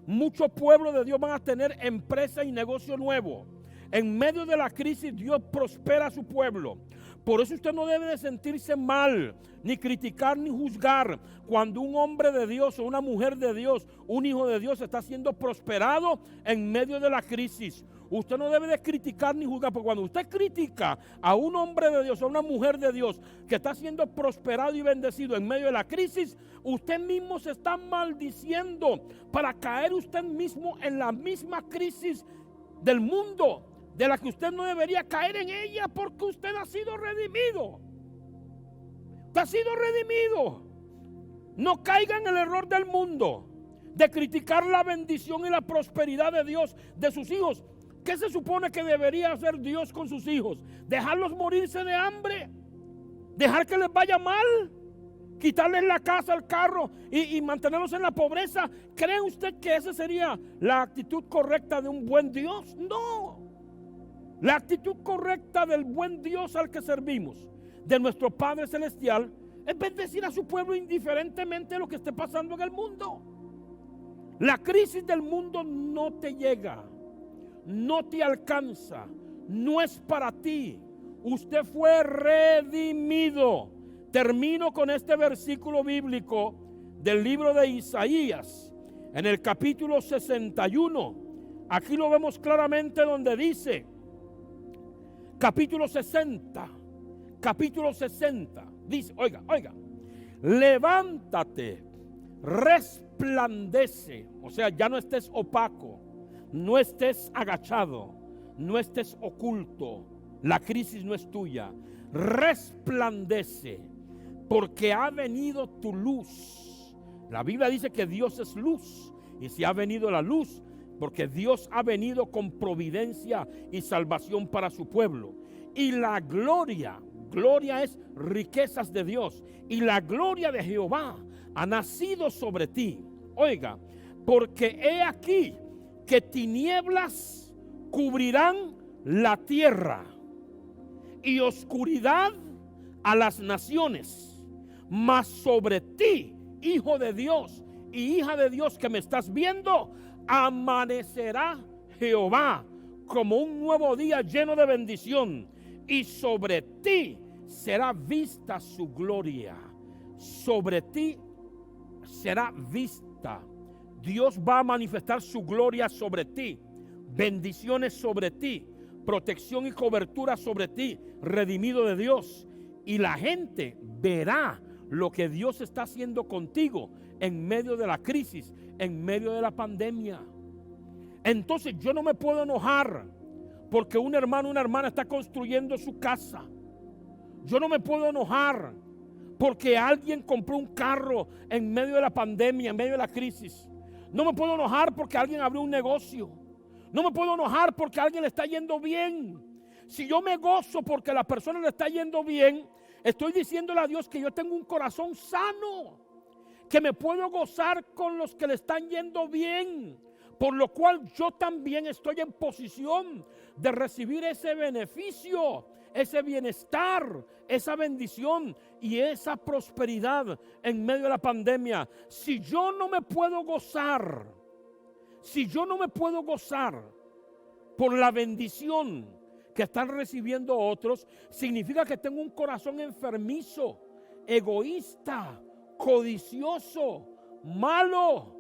muchos pueblos de Dios van a tener empresa y negocio nuevo. En medio de la crisis Dios prospera a su pueblo. Por eso usted no debe de sentirse mal, ni criticar, ni juzgar cuando un hombre de Dios o una mujer de Dios, un hijo de Dios está siendo prosperado en medio de la crisis. Usted no debe de criticar ni juzgar, porque cuando usted critica a un hombre de Dios, a una mujer de Dios que está siendo prosperado y bendecido en medio de la crisis, usted mismo se está maldiciendo para caer usted mismo en la misma crisis del mundo, de la que usted no debería caer en ella, porque usted ha sido redimido. Usted ha sido redimido. No caiga en el error del mundo de criticar la bendición y la prosperidad de Dios de sus hijos. ¿Qué se supone que debería hacer Dios con sus hijos? ¿Dejarlos morirse de hambre? ¿Dejar que les vaya mal? ¿Quitarles la casa, el carro y mantenerlos en la pobreza? ¿Cree usted que esa sería la actitud correcta de un buen Dios? No. La actitud correcta del buen Dios al que servimos, de nuestro Padre Celestial, es bendecir a su pueblo indiferentemente de lo que esté pasando en el mundo. La crisis del mundo no te llega, no te alcanza, no es para ti. Usted fue redimido. Termino con este versículo bíblico del libro de Isaías, en el capítulo 61. Aquí lo vemos claramente donde dice, capítulo 60, dice, oiga, levántate, resplandece, o sea, ya no estés opaco, no estés agachado, no estés oculto, la crisis no es tuya, resplandece, porque ha venido tu luz. La Biblia dice que Dios es luz, y si ha venido la luz, porque Dios ha venido con providencia y salvación para su pueblo. Y la gloria es riquezas de Dios, y la gloria de Jehová ha nacido sobre ti. Oiga, porque he aquí que tinieblas cubrirán la tierra y oscuridad a las naciones, mas sobre ti, hijo de Dios y hija de Dios que me estás viendo, amanecerá Jehová como un nuevo día lleno de bendición, y sobre ti será vista su gloria. Sobre ti será vista. Dios va a manifestar su gloria sobre ti, bendiciones sobre ti, protección y cobertura sobre ti, redimido de Dios. Y la gente verá lo que Dios está haciendo contigo en medio de la crisis, en medio de la pandemia. Entonces yo no me puedo enojar porque un hermano o una hermana está construyendo su casa. Yo no me puedo enojar porque alguien compró un carro en medio de la pandemia, en medio de la crisis. No me puedo enojar porque alguien abrió un negocio. No me puedo enojar porque a alguien le está yendo bien. Si yo me gozo porque a la persona le está yendo bien, estoy diciéndole a Dios que yo tengo un corazón sano, que me puedo gozar con los que le están yendo bien, por lo cual yo también estoy en posición de recibir ese beneficio, ese bienestar, esa bendición y esa prosperidad en medio de la pandemia. Si yo no me puedo gozar, por la bendición que están recibiendo otros, significa que tengo un corazón enfermizo, egoísta, codicioso, malo.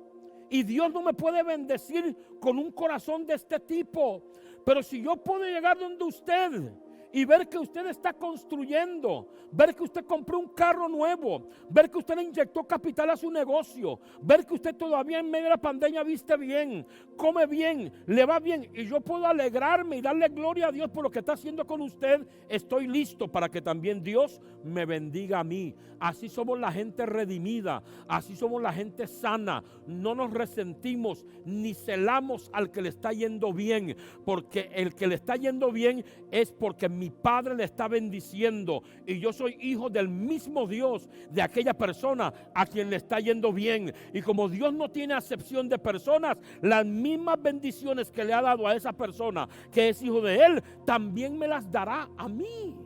Y Dios no me puede bendecir con un corazón de este tipo. Pero si yo puedo llegar donde usted y ver que usted está construyendo, ver que usted compró un carro nuevo, ver que usted le inyectó capital a su negocio, ver que usted todavía en medio de la pandemia viste bien, come bien, le va bien, y yo puedo alegrarme y darle gloria a Dios por lo que está haciendo con usted, estoy listo para que también Dios me bendiga a mí. Así somos la gente redimida, así somos la gente sana. No nos resentimos ni celamos al que le está yendo bien, porque el que le está yendo bien es porque mi Padre le está bendiciendo, y yo soy hijo del mismo Dios de aquella persona a quien le está yendo bien. Y como Dios no tiene acepción de personas, las mismas bendiciones que le ha dado a esa persona que es hijo de Él, también me las dará a mí.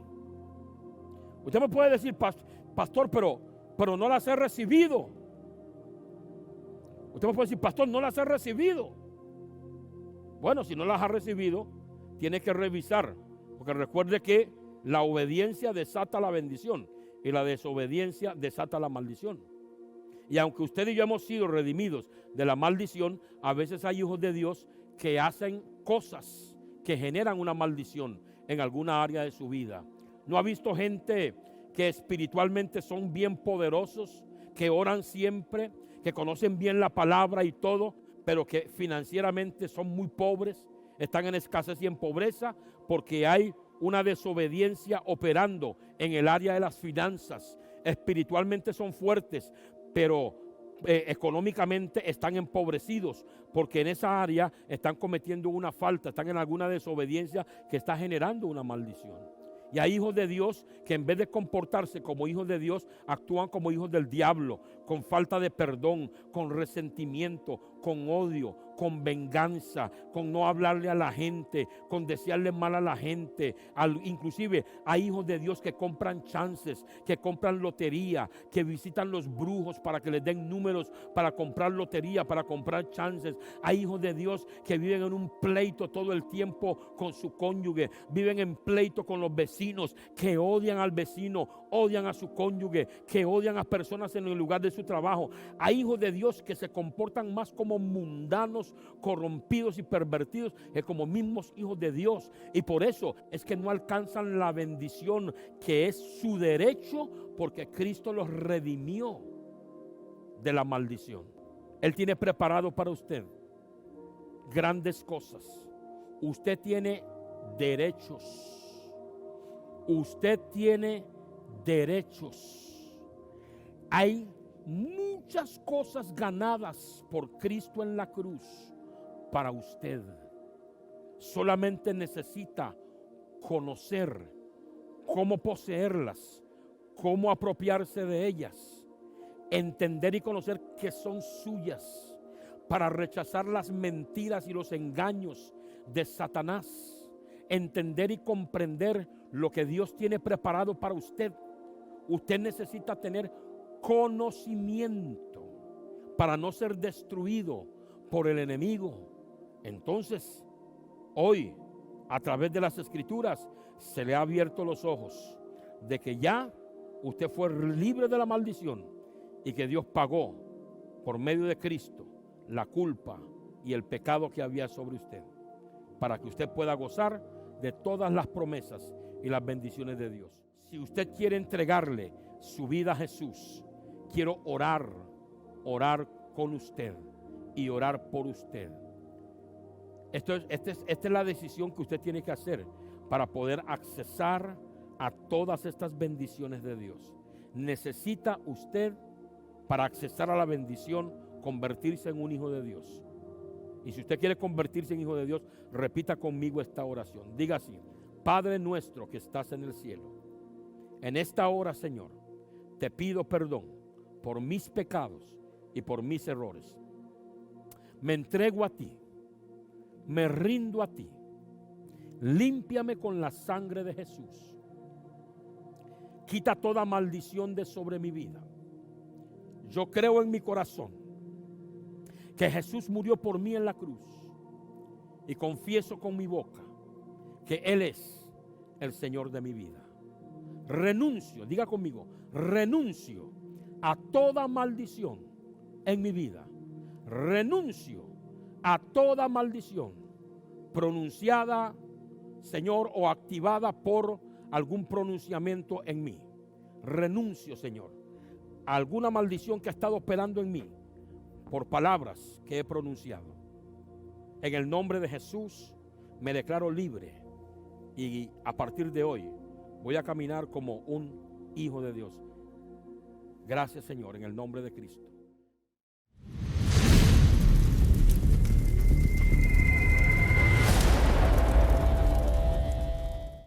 Usted me puede decir, pastor, pero no las he recibido. Usted me puede decir, pastor, no las he recibido. Bueno, si no las ha recibido, tiene que revisar, porque recuerde que la obediencia desata la bendición y la desobediencia desata la maldición. Y aunque usted y yo hemos sido redimidos de la maldición, a veces hay hijos de Dios que hacen cosas que generan una maldición en alguna área de su vida. ¿No ha visto gente que espiritualmente son bien poderosos, que oran siempre, que conocen bien la palabra y todo, pero que financieramente son muy pobres, están en escasez y en pobreza porque hay una desobediencia operando en el área de las finanzas? Espiritualmente son fuertes, pero económicamente están empobrecidos porque en esa área están cometiendo una falta, están en alguna desobediencia que está generando una maldición. Y hay hijos de Dios que en vez de comportarse como hijos de Dios, actúan como hijos del diablo, con falta de perdón, con resentimiento, con odio, con venganza, con no hablarle a la gente, con desearle mal a la gente. Inclusive hay hijos de Dios que compran chances, que compran lotería, que visitan los brujos para que les den números para comprar lotería, para comprar chances. Hay hijos de Dios que viven en un pleito todo el tiempo con su cónyuge, viven en pleito con los vecinos, que odian al vecino, odian a su cónyuge, que odian a personas en el lugar de su trabajo. Hay hijos de Dios que se comportan más como mundanos, corrompidos y pervertidos que como mismos hijos de Dios. Y por eso es que no alcanzan la bendición que es su derecho, porque Cristo los redimió de la maldición. Él tiene preparado para usted grandes cosas. Usted tiene derechos. Usted tiene derechos. Hay muchas cosas ganadas por Cristo en la cruz para usted. Solamente necesita conocer cómo poseerlas, cómo apropiarse de ellas, entender y conocer que son suyas, para rechazar las mentiras y los engaños de Satanás. Entender y comprender lo que Dios tiene preparado para usted. Usted necesita tener conocimiento para no ser destruido por el enemigo. Entonces, hoy, a través de las Escrituras, se le ha abierto los ojos de que ya usted fue libre de la maldición y que Dios pagó por medio de Cristo la culpa y el pecado que había sobre usted, para que usted pueda gozar de todas las promesas y las bendiciones de Dios. Si usted quiere entregarle su vida a Jesús, quiero orar con usted y orar por usted. Esta es la decisión que usted tiene que hacer para poder accesar a todas estas bendiciones de Dios. Necesita usted, para accesar a la bendición, convertirse en un hijo de Dios. Y si usted quiere convertirse en hijo de Dios, repita conmigo esta oración. Diga así: Padre nuestro que estás en el cielo, en esta hora, Señor, te pido perdón por mis pecados y por mis errores. Me entrego a ti, me rindo a ti. Límpiame con la sangre de Jesús. Quita toda maldición de sobre mi vida. Yo creo en mi corazón que Jesús murió por mí en la cruz, y confieso con mi boca que Él es el Señor de mi vida. Renuncio, diga conmigo, renuncio a toda maldición en mi vida. Renuncio a toda maldición pronunciada, Señor, o activada por algún pronunciamiento en mí. Renuncio, Señor, a alguna maldición que ha estado operando en mí por palabras que he pronunciado. En el nombre de Jesús me declaro libre, y a partir de hoy voy a caminar como un hijo de Dios. Gracias, Señor, en el nombre de Cristo.